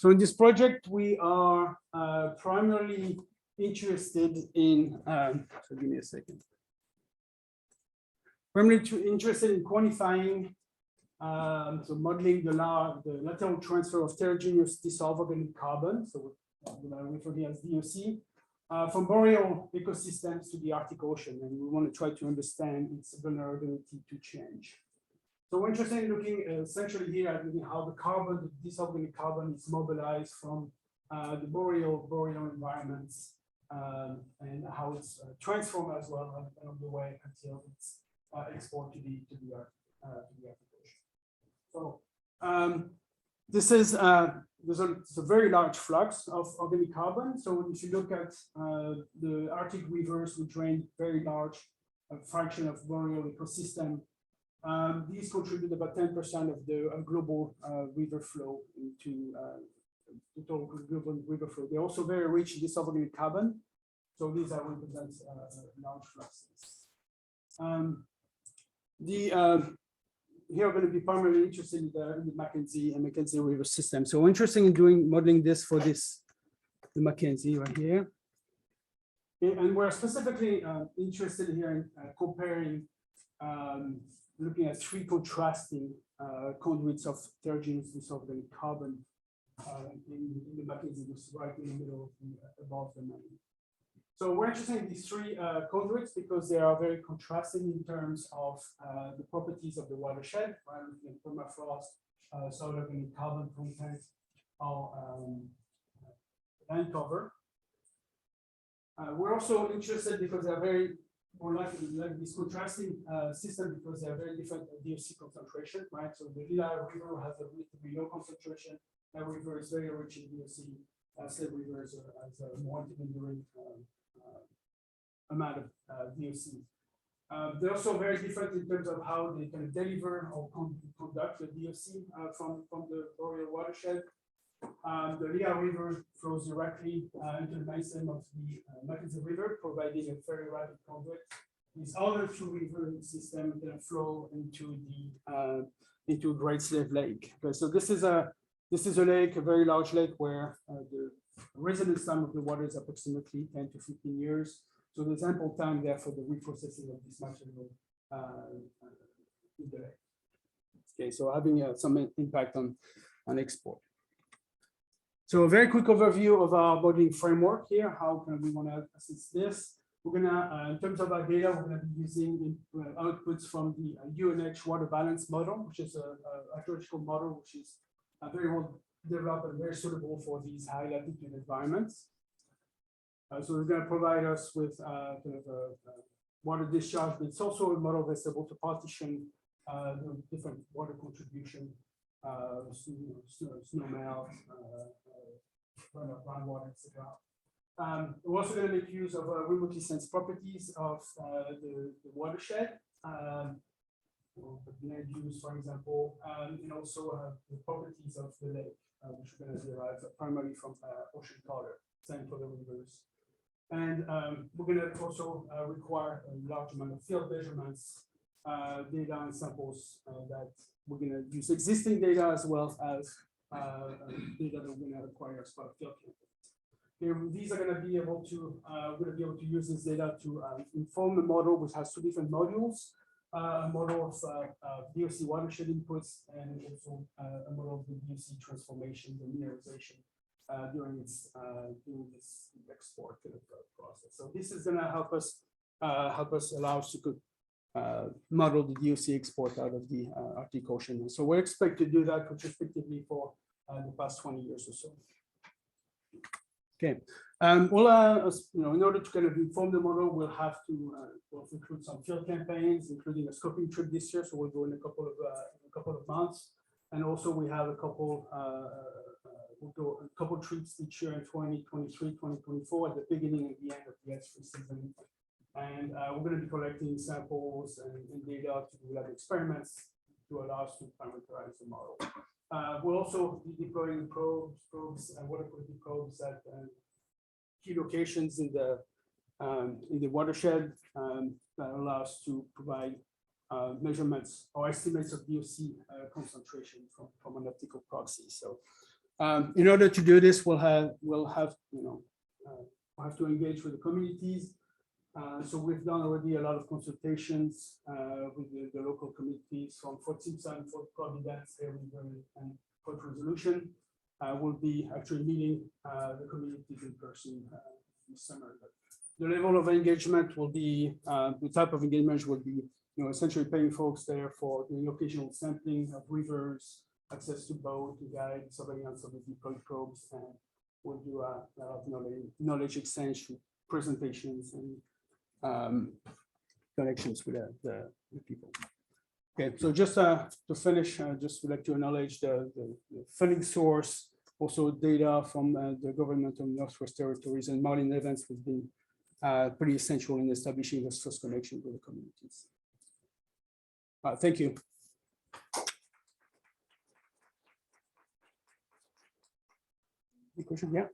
So in this project, we are primarily interested in, so give me a second. Primarily interested in quantifying, so modeling the lateral transfer of heterogeneous dissolved organic carbon, so we refer to as DOC, from boreal ecosystems to the Arctic Ocean, and we want to try to understand its vulnerability to change. So we're interested in looking essentially here at how the carbon, the dissolved organic carbon, is mobilized from the boreal environments, and how it's transformed as well along the way until it's exported to the Arctic Ocean. So this is there's a very large flux of organic carbon. So if you look at the Arctic rivers, which drain very large fraction of boreal ecosystem, these contribute about 10% of the global river flow into the total global river flow. They're also very rich in dissolved organic carbon. So these are represents large fluxes. here are going to be primarily interested in the Mackenzie and Mackenzie River system. So we're interested in doing modeling this for this, the Mackenzie right here. And we're specifically interested here in comparing, looking at three contrasting conduits of heterogeneous dissolved organic carbon in the Mackenzie, which is right in the middle of the, above the main. So we're interested in these three conduits because they are very contrasting in terms of the properties of the watershed, right? Looking at permafrost, soil organic carbon content, or land cover. We're also interested because they're very more like this contrasting system because they are very different DOC concentration, right? So the Lila River has a relatively low concentration. That river is very rich in DOC. Slave River has a more intermediate amount of DOC. They're also very different in terms of how they can deliver or conduct the DOC from the Boreal watershed. The Lila River flows directly into the mainstem of the Mackenzie River, providing a very rapid conduit. These other two river systems can flow into Great Slave Lake. Okay, so this is a lake, a very large lake, where the residence time of the water is approximately 10 to 15 years. So there's ample time there for the reprocessing of this material in the lake. Okay, so having some impact on export. So a very quick overview of our modeling framework here. How can we want to assess this? We're gonna, in terms of our data, we're gonna be using outputs from the UNH water balance model, which is a hydrological model, which is very well developed and very suitable for these high latitude environments. So it's going to provide us with kind of a water discharge, but it's also a model that's able to partition the different water contribution, snow melt, groundwater, etc. We're also going to make use of remotely sensed properties of the watershed, land use, for example, and also the properties of the lake, which we're going to derive primarily from ocean color, same for the rivers. And we're going to also require a large amount of field measurements, data and samples that we're going to use existing data as well as data that we're going to acquire as part of field campaigns. These are going to be able to, we're going to be able to use this data to inform the model, which has two different modules, a model of DOC watershed inputs, and also a model of the DOC transformation, the mineralization during this export process. So this is going to help us allow us to model the DOC export out of the Arctic Ocean. And so we expect to do that retrospectively for the past 20 years or so. Okay. Well, in order to kind of inform the model, we'll have to include some field campaigns, including a scoping trip this year. So we'll go in a couple of months, and also we have a couple. We'll go a couple trips each year in 2023, 2024, at the beginning and the end of the S3 season. And we're going to be collecting samples and data to do lab experiments to allow us to parameterize the model. We'll also be deploying probes, water quality probes at key locations in the watershed that allow us to provide measurements or estimates of DOC concentration from an optical proxy. So in order to do this, we'll have to engage with the communities. So we've done already a lot of consultations with the local communities from Fort Simpson, Fort Providence, and Fort Resolution. We'll be actually meeting the communities in person this summer. But the level of engagement will be, the type of engagement will be, essentially paying folks there for doing occasional sampling of rivers, access to boat, to guide, surveillance of the deployed probes, and we'll do a lot of knowledge exchange through presentations and connections with the people. Okay, so just to finish, just would like to acknowledge the funding source, also data from the government of Northwest Territories, and Marlin Evans has been pretty essential in establishing this first connection with the communities. Thank you. Any question? Yeah.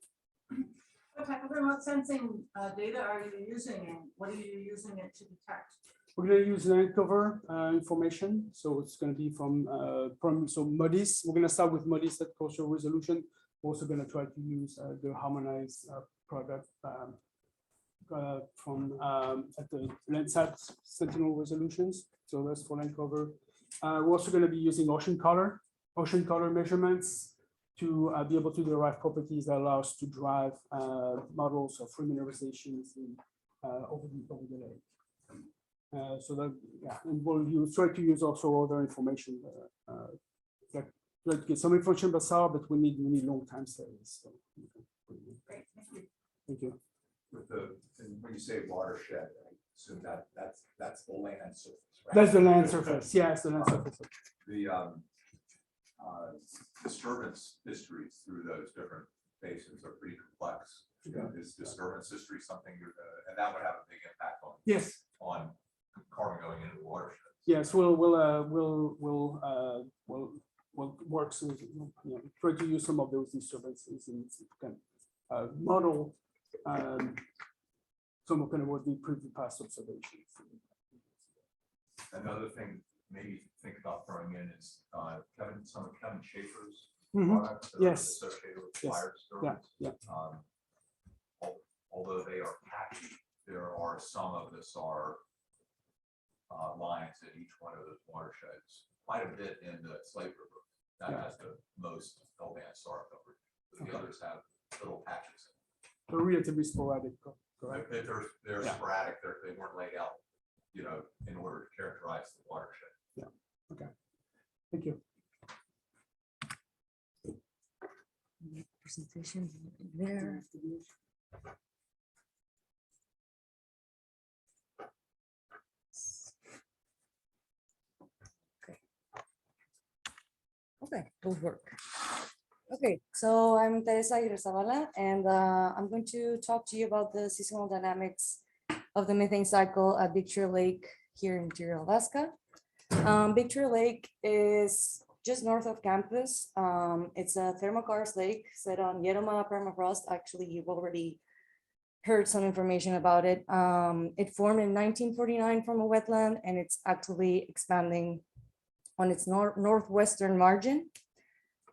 What type of remote sensing data are you using, and what are you using it to detect? We're going to use land cover information. So it's going to be from MODIS. We're going to start with MODIS at coastal resolution. We're also going to try to use the harmonized product from at the Landsat Sentinel resolutions. So that's for land cover. We're also going to be using ocean color measurements to be able to derive properties that allow us to drive models of fremineralizations over the lake. So that, yeah, and we'll try to use also other information, like to get some information about SAR, but we need long time studies. So, Great, thank you. thank you. With and when you say watershed, I assume that's the land surface, right? That's the land surface. Yes, the land surface. The disturbance histories through those different basins are pretty complex. Is disturbance history something and that would have a big impact on Yes. on carbon going into the watershed? Yes, we'll work so, try to use some of those disturbances and can model some of what the previous past observations. Another thing maybe think about throwing in is some of Kevin Schaefer's Mhm. products that Yes. are associated with Yes. fire disturbance. Yeah. Although they are patchy, there are some of the SAR lines in each one of those watersheds, quite a bit in the Slate River. That has the most L-band SAR coverage. The others have little patches. They're relatively sporadic, correct? They're Yeah. sporadic. They weren't laid out, in order to characterize the watershed. Yeah. Okay. Thank you. Presentation there. Okay, will work. Okay, so I'm Teresa Irizabala, and I'm going to talk to you about the seasonal dynamics of the methane cycle at Victoria Lake here in interior Alaska. Victoria Lake is just north of campus. It's a thermokarst lake set on Yeroma permafrost. Actually, you've already heard some information about it. It formed in 1949 from a wetland, and it's actively expanding on its northwestern margin.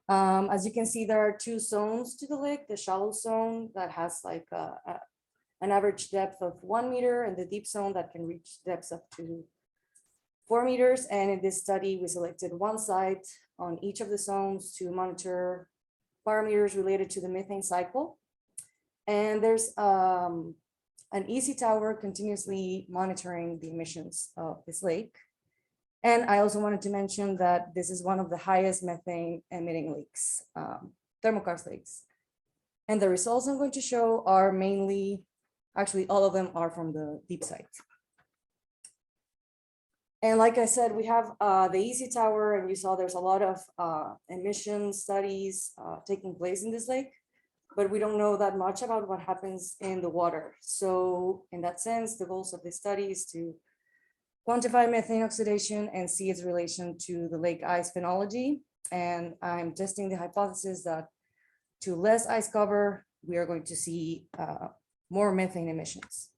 As you can see, there are two zones to the lake, the shallow zone that has like an average depth of 1 meter and the deep zone that can reach depths up to 4 meters. And in this study, we selected one site on each of the zones to monitor parameters related to the methane cycle. And there's an EC tower continuously monitoring the emissions of this lake. And I also wanted to mention that this is one of the highest methane emitting lakes, thermokarst lakes. And the results I'm going to show are mainly, actually all of them are from the deep site. And like I said, we have the EC tower, and you saw there's a lot of emission studies taking place in this lake, but we don't know that much about what happens in the water. So in that sense, the goals of this study is to quantify methane oxidation and see its relation to the lake ice phenology. And I'm testing the hypothesis that to less ice cover, we are going to see more methane emissions.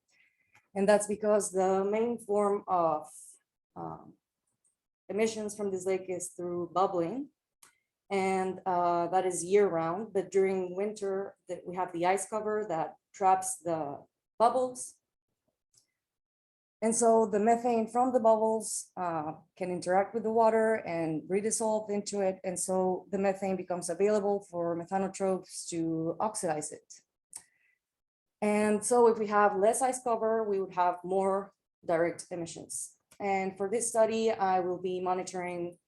And that's because the main form of emissions from this lake is through bubbling. And that is year round, but during winter we have the ice cover that traps the bubbles. And so the methane from the bubbles can interact with the water and redissolve into it. And so the methane becomes available for methanotrophs to oxidize it. And so if we have less ice cover, we would have more direct emissions. And for this study, I will be monitoring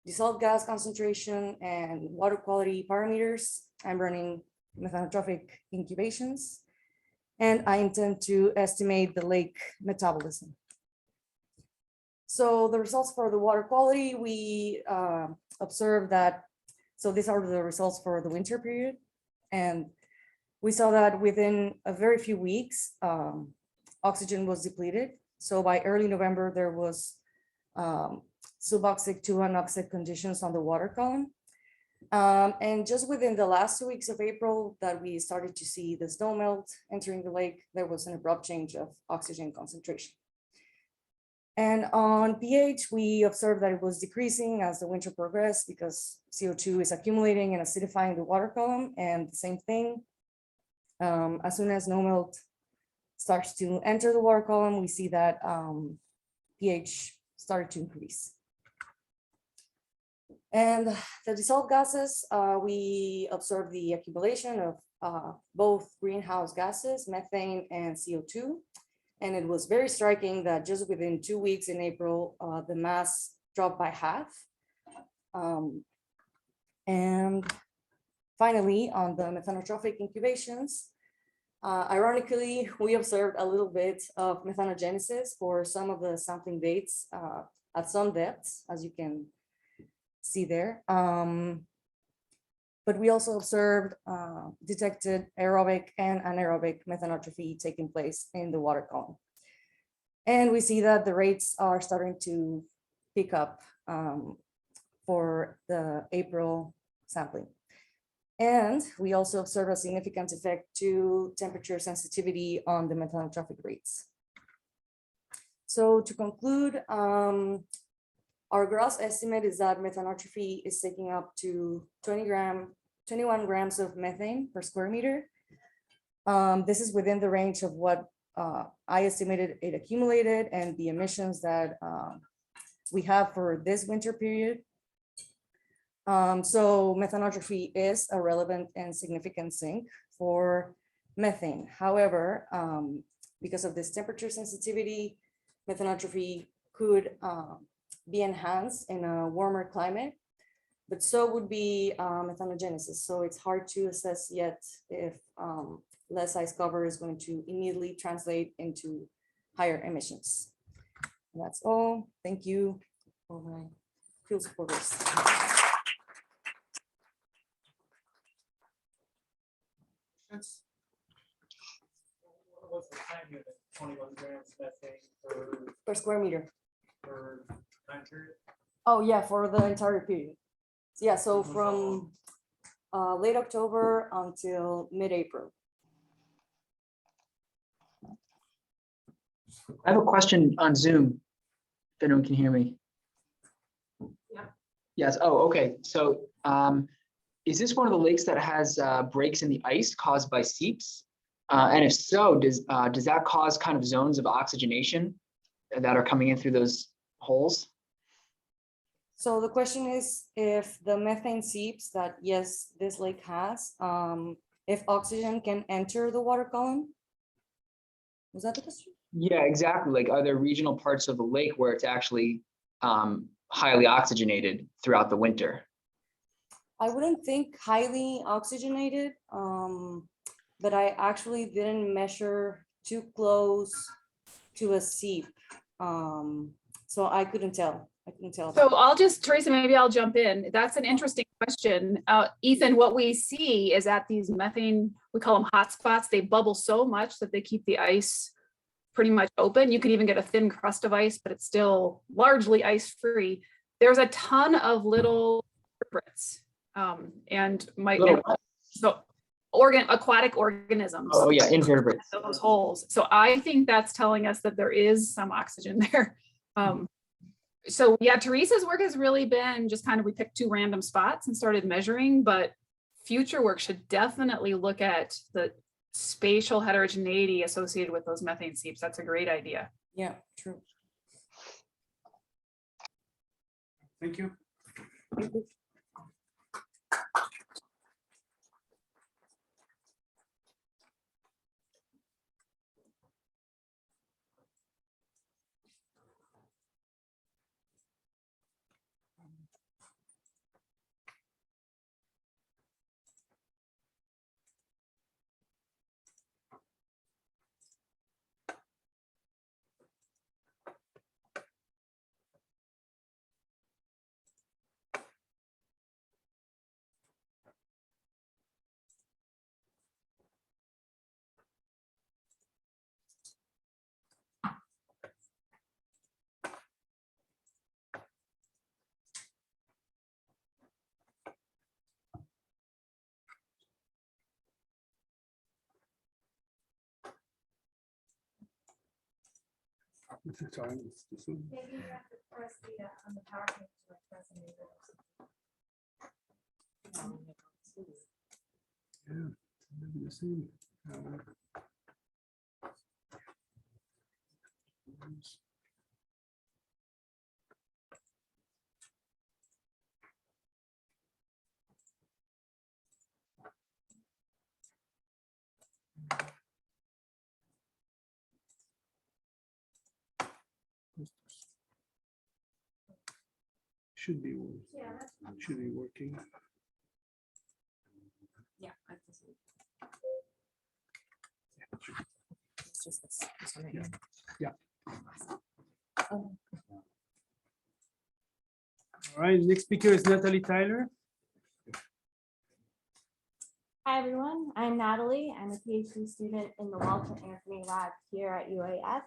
dissolved gas concentration and water quality parameters. I'm running methanotrophic incubations, and I intend to estimate the lake metabolism. So the results for the water quality, we observed that, so these are the results for the winter period. And we saw that within a very few weeks, oxygen was depleted. So by early November, there was suboxic to anoxic conditions on the water column. And just within the last 2 weeks of April that we started to see the snow melt entering the lake, there was an abrupt change of oxygen concentration. And on pH, we observed that it was decreasing as the winter progressed because CO2 is accumulating and acidifying the water column. And the same thing, as soon as no melt starts to enter the water column, we see that pH started to increase. And the dissolved gases, we observed the accumulation of both greenhouse gases, methane and CO2. And it was very striking that just within 2 weeks in April, the mass dropped by half. And finally, on the methanotrophic incubations, ironically, we observed a little bit of methanogenesis for some of the sampling dates at some depths, as you can see there. But we also observed detected aerobic and anaerobic methanotrophy taking place in the water column. And we see that the rates are starting to pick up for the April sampling. And we also observe a significant effect to temperature sensitivity on the methanotrophic rates. So to conclude, our gross estimate is that methanotrophy is taking up to 21 grams of methane per square meter. This is within the range of what I estimated it accumulated and the emissions that we have for this winter period. So methanotrophy is a relevant and significant sink for methane. However, because of this temperature sensitivity, methanotrophy could be enhanced in a warmer climate, but so would be methanogenesis. So it's hard to assess yet if less ice cover is going to immediately translate into higher emissions. And that's all. Thank you for my field supporters. What's the time limit? 21 grams methane Per square meter. per time period? Oh yeah, for the entire period. Yeah, so from late October until mid-April. I have a question on Zoom. If anyone can hear me. Yeah. Yes. Oh, okay. So is this one of the lakes that has breaks in the ice caused by seeps? And if so, does that cause kind of zones of oxygenation that are coming in through those holes? So the question is if the methane seeps that, yes, this lake has, if oxygen can enter the water column? Was that the question? Yeah, exactly. Like, are there regional parts of the lake where it's actually highly oxygenated throughout the winter? I wouldn't think highly oxygenated, but I actually didn't measure too close to a seep. So I couldn't tell. So I'll just, Teresa, maybe I'll jump in. That's an interesting question. Ethan, what we see is at these methane, we call them hotspots, they bubble so much that they keep the ice pretty much open. You can even get a thin crust of ice, but it's still largely ice-free. There's a ton of little vertebrates aquatic organisms. Oh yeah, invertebrates. Those holes. So I think that's telling us that there is some oxygen there. So yeah, Teresa's work has really been just kind of, we picked 2 random spots and started measuring, but future work should definitely look at the spatial heterogeneity associated with those methane seeps. That's a great idea. Yeah, true. Thank you. Thank you. Sorry, it's this one. Maybe you have to press the, on the PowerPoint to like press enable. Yeah, maybe the same. Should be, should be working. Yeah. It's just this one right here. Yeah. All right, next speaker is Natalie Tyler. Hi, everyone. I'm Natalie. I'm a PhD student in the Walter Anthony Lab here at UAF.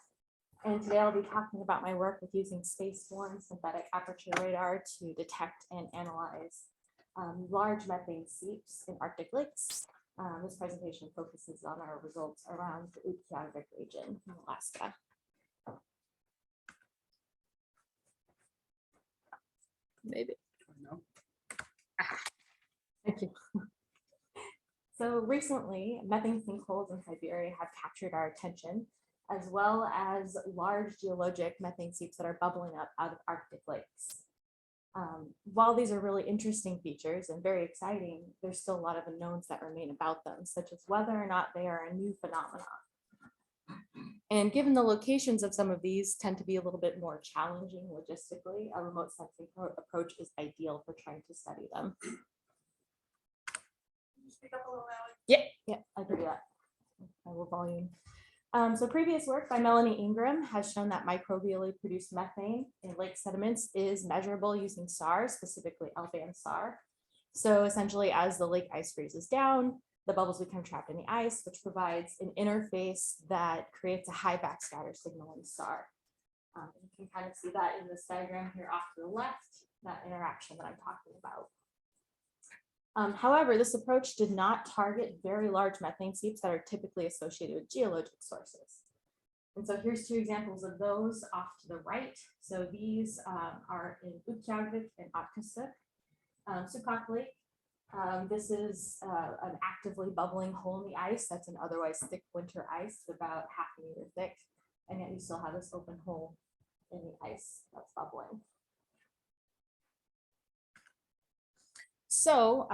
And today I'll be talking about my work with using spaceborne synthetic aperture radar to detect and analyze large methane seeps in Arctic lakes. This presentation focuses on our results around the Utqiagvik region in Alaska. Maybe. Thank you. So recently, methane sinkholes in Siberia have captured our attention, as well as large geologic methane seeps that are bubbling up out of Arctic lakes. While these are really interesting features and very exciting, there's still a lot of unknowns that remain about them, such as whether or not they are a new phenomenon. And given the locations of some of these tend to be a little bit more challenging logistically, a remote sensing approach is ideal for trying to study them. Yeah, I can do that. I will volume. So previous work by Melanie Ingram has shown that microbially produced methane in lake sediments is measurable using SAR, specifically L-band SAR. So essentially, as the lake ice freezes down, the bubbles become trapped in the ice, which provides an interface that creates a high backscatter signal in SAR. You can kind of see that in this diagram here off to the left, that interaction that I'm talking about. However, this approach did not target very large methane seeps that are typically associated with geologic sources. And so here's two examples of those off to the right. So these are in Utqiagvik and Otkasuk. Sukak Lake. This is an actively bubbling hole in the ice. That's an otherwise thick winter ice, about 0.5 meter thick. And yet you still have this open hole in the ice that's bubbling. So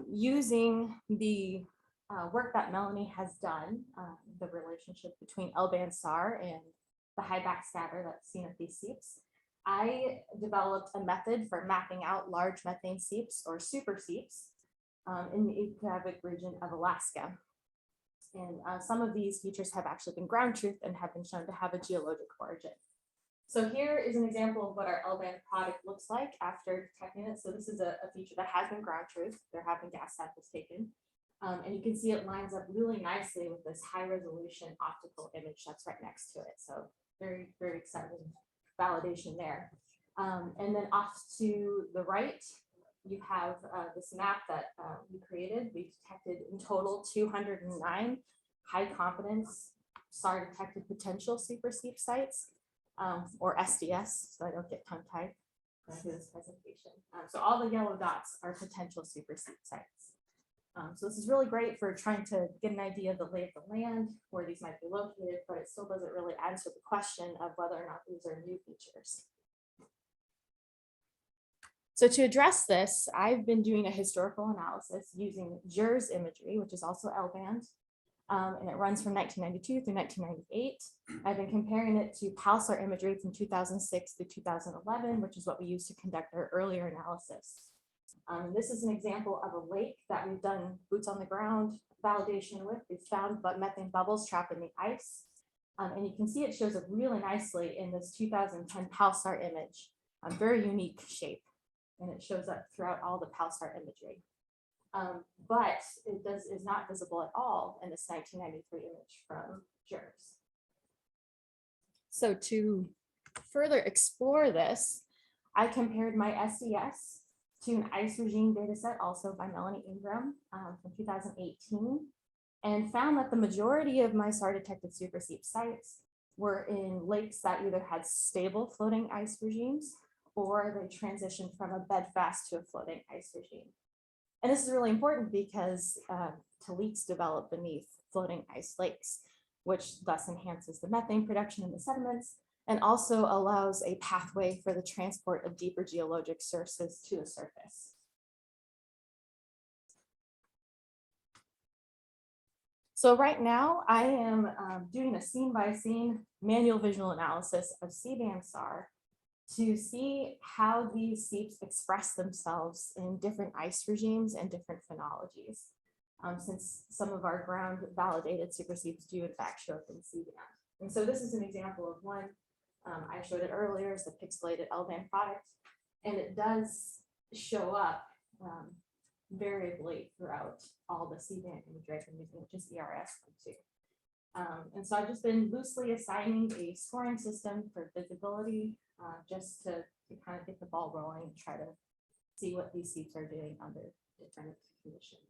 using the work that Melanie has done, the relationship between L-band SAR and the high backscatter that's seen at these seeps, I developed a method for mapping out large methane seeps or super seeps in the Utqiagvik region of Alaska. And some of these features have actually been ground truth and have been shown to have a geologic origin. So here is an example of what our L-band product looks like after detecting it. So this is a feature that has been ground truth. There have been gas samples taken. And you can see it lines up really nicely with this high resolution optical image that's right next to it. So very, very exciting validation there. And then off to the right, you have this map that we created. We detected in total 209 high confidence SAR detected potential super seep sites. Or SDS, so I don't get tongue-tied when I do this presentation. So all the yellow dots are potential super seep sites. So this is really great for trying to get an idea of the lay of the land, where these might be located, but it still doesn't really answer the question of whether or not these are new features. So to address this, I've been doing a historical analysis using JERS imagery, which is also L-band. And it runs from 1992 through 1998. I've been comparing it to PALSAR imagery from 2006 through 2011, which is what we used to conduct our earlier analysis. This is an example of a lake that we've done boots on the ground validation with. We've found methane bubbles trapped in the ice. And you can see it shows up really nicely in this 2010 PALSAR image, a very unique shape. And it shows up throughout all the PALSAR imagery. But it is not visible at all in this 1993 image from JERS. So to further explore this, I compared my SDS to an ice regime data set also by Melanie Ingram from 2018, and found that the majority of my SAR detected super seep sites were in lakes that either had stable floating ice regimes or they transitioned from a bedfast to a floating ice regime. And this is really important because taliks develop beneath floating ice lakes, which thus enhances the methane production in the sediments and also allows a pathway for the transport of deeper geologic sources to the surface. So right now I am doing a scene by scene manual visual analysis of CBAM SAR to see how these seeps express themselves in different ice regimes and different phenologies. Since some of our ground validated super seeps do in fact show up in CBAM. And so this is an example of one. I showed it earlier as the pixelated LBAN product, and it does show up variably throughout all the CBAM imagery I'm using, which is ERS-2. And so I've just been loosely assigning a scoring system for visibility just to kind of get the ball rolling and try to see what these seeps are doing under different conditions.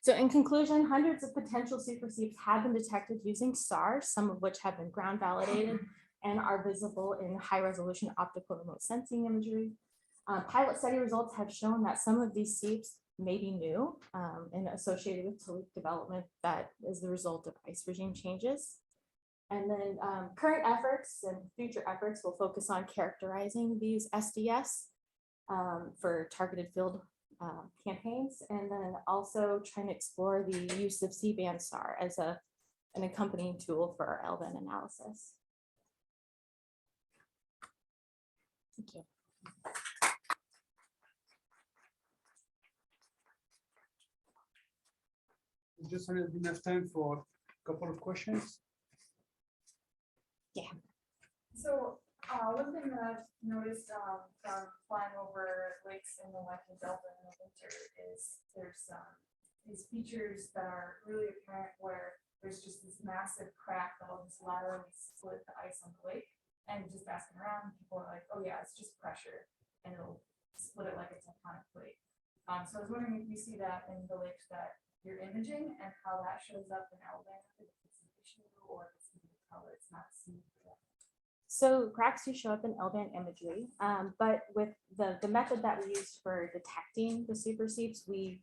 So in conclusion, hundreds of potential super seeps have been detected using SAR, some of which have been ground validated and are visible in high resolution optical remote sensing imagery. Pilot study results have shown that some of these seeps may be new and associated with talik development that is the result of ice regime changes. And then current efforts and future efforts will focus on characterizing these SDS for targeted field campaigns, and then also trying to explore the use of CBAM SAR as an accompanying tool for our LBAN analysis. Thank you. We just have enough time for a couple of questions. Yeah. So one thing that I've noticed from flying over lakes in the Waikiki Delta in the winter is there's these features that are really apparent where there's just this massive crack that will just laterally split the ice on the lake. And just asking around, people are like, oh yeah, it's just pressure, and it'll split it like a tectonic plate. So I was wondering if you see that in the lakes that you're imaging and how that shows up in LBAN, if it's an issue or if it's the color, it's not seen. So cracks do show up in LBAN imagery, but with the method that we use for detecting the super seeps, we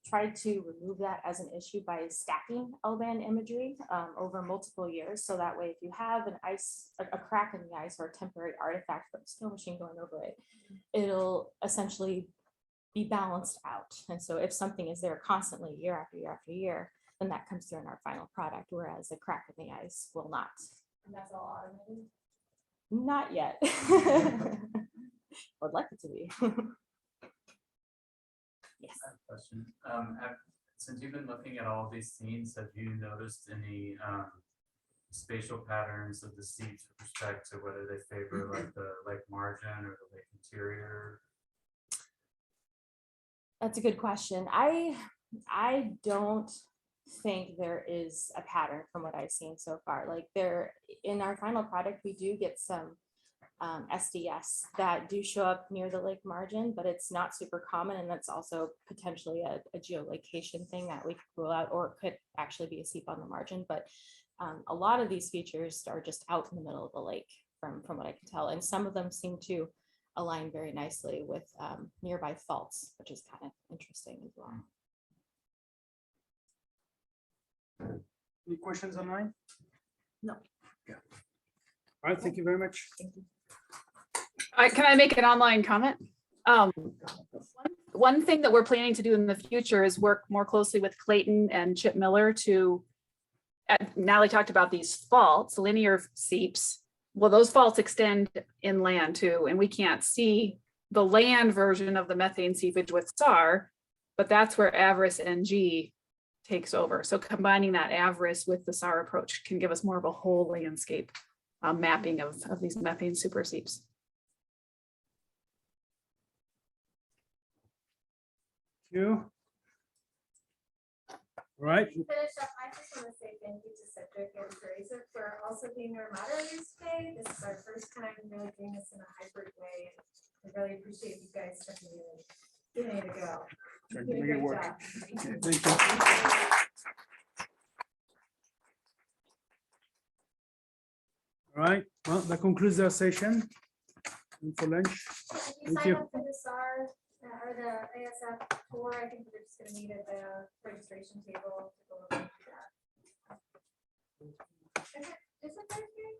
tried to remove that as an issue by stacking LBAN imagery over multiple years. So that way, if you have a crack in the ice or a temporary artifact from a snow machine going over it, it'll essentially be balanced out. And so if something is there constantly year after year after year, then that comes through in our final product, whereas a crack in the ice will not. And that's all automated? Not yet. I'd like it to be. Yes. I have a question. Since you've been looking at all these scenes, have you noticed any spatial patterns of the seeps with respect to whether they favor like the lake margin or the lake interior? That's a good question. I don't think there is a pattern from what I've seen so far. Like in our final product, we do get some SDS that do show up near the lake margin, but it's not super common. And that's also potentially a geolocation thing that we could rule out, or it could actually be a seep on the margin. But a lot of these features are just out in the middle of the lake from what I can tell. And some of them seem to align very nicely with nearby faults, which is kind of interesting as well. Any questions online? No. Yeah. All right, thank you very much. Thank you. Can I make an online comment? One thing that we're planning to do in the future is work more closely with Clayton and Chip Miller to, Natalie talked about these faults, linear seeps. Well, those faults extend inland too, and we can't see the land version of the methane seepage with SAR, but that's where AVRIS NG takes over. So combining that AVRIS with the SAR approach can give us more of a whole landscape mapping of these methane super seeps. You. Right. Finish up, I just want to say thank you to Cedric and Teresa for also being our moderators today. This is our first time really doing this in a hybrid way. And I really appreciate you guys stepping in. Giving it a go. Trying You to did a make it great work. job. Okay, thank you. All right, well, that concludes our session. And for lunch. If you Thank sign you. up for the SAR or the ASF tour, I think we're just gonna meet at the registration table to go over that. Is it Thursday?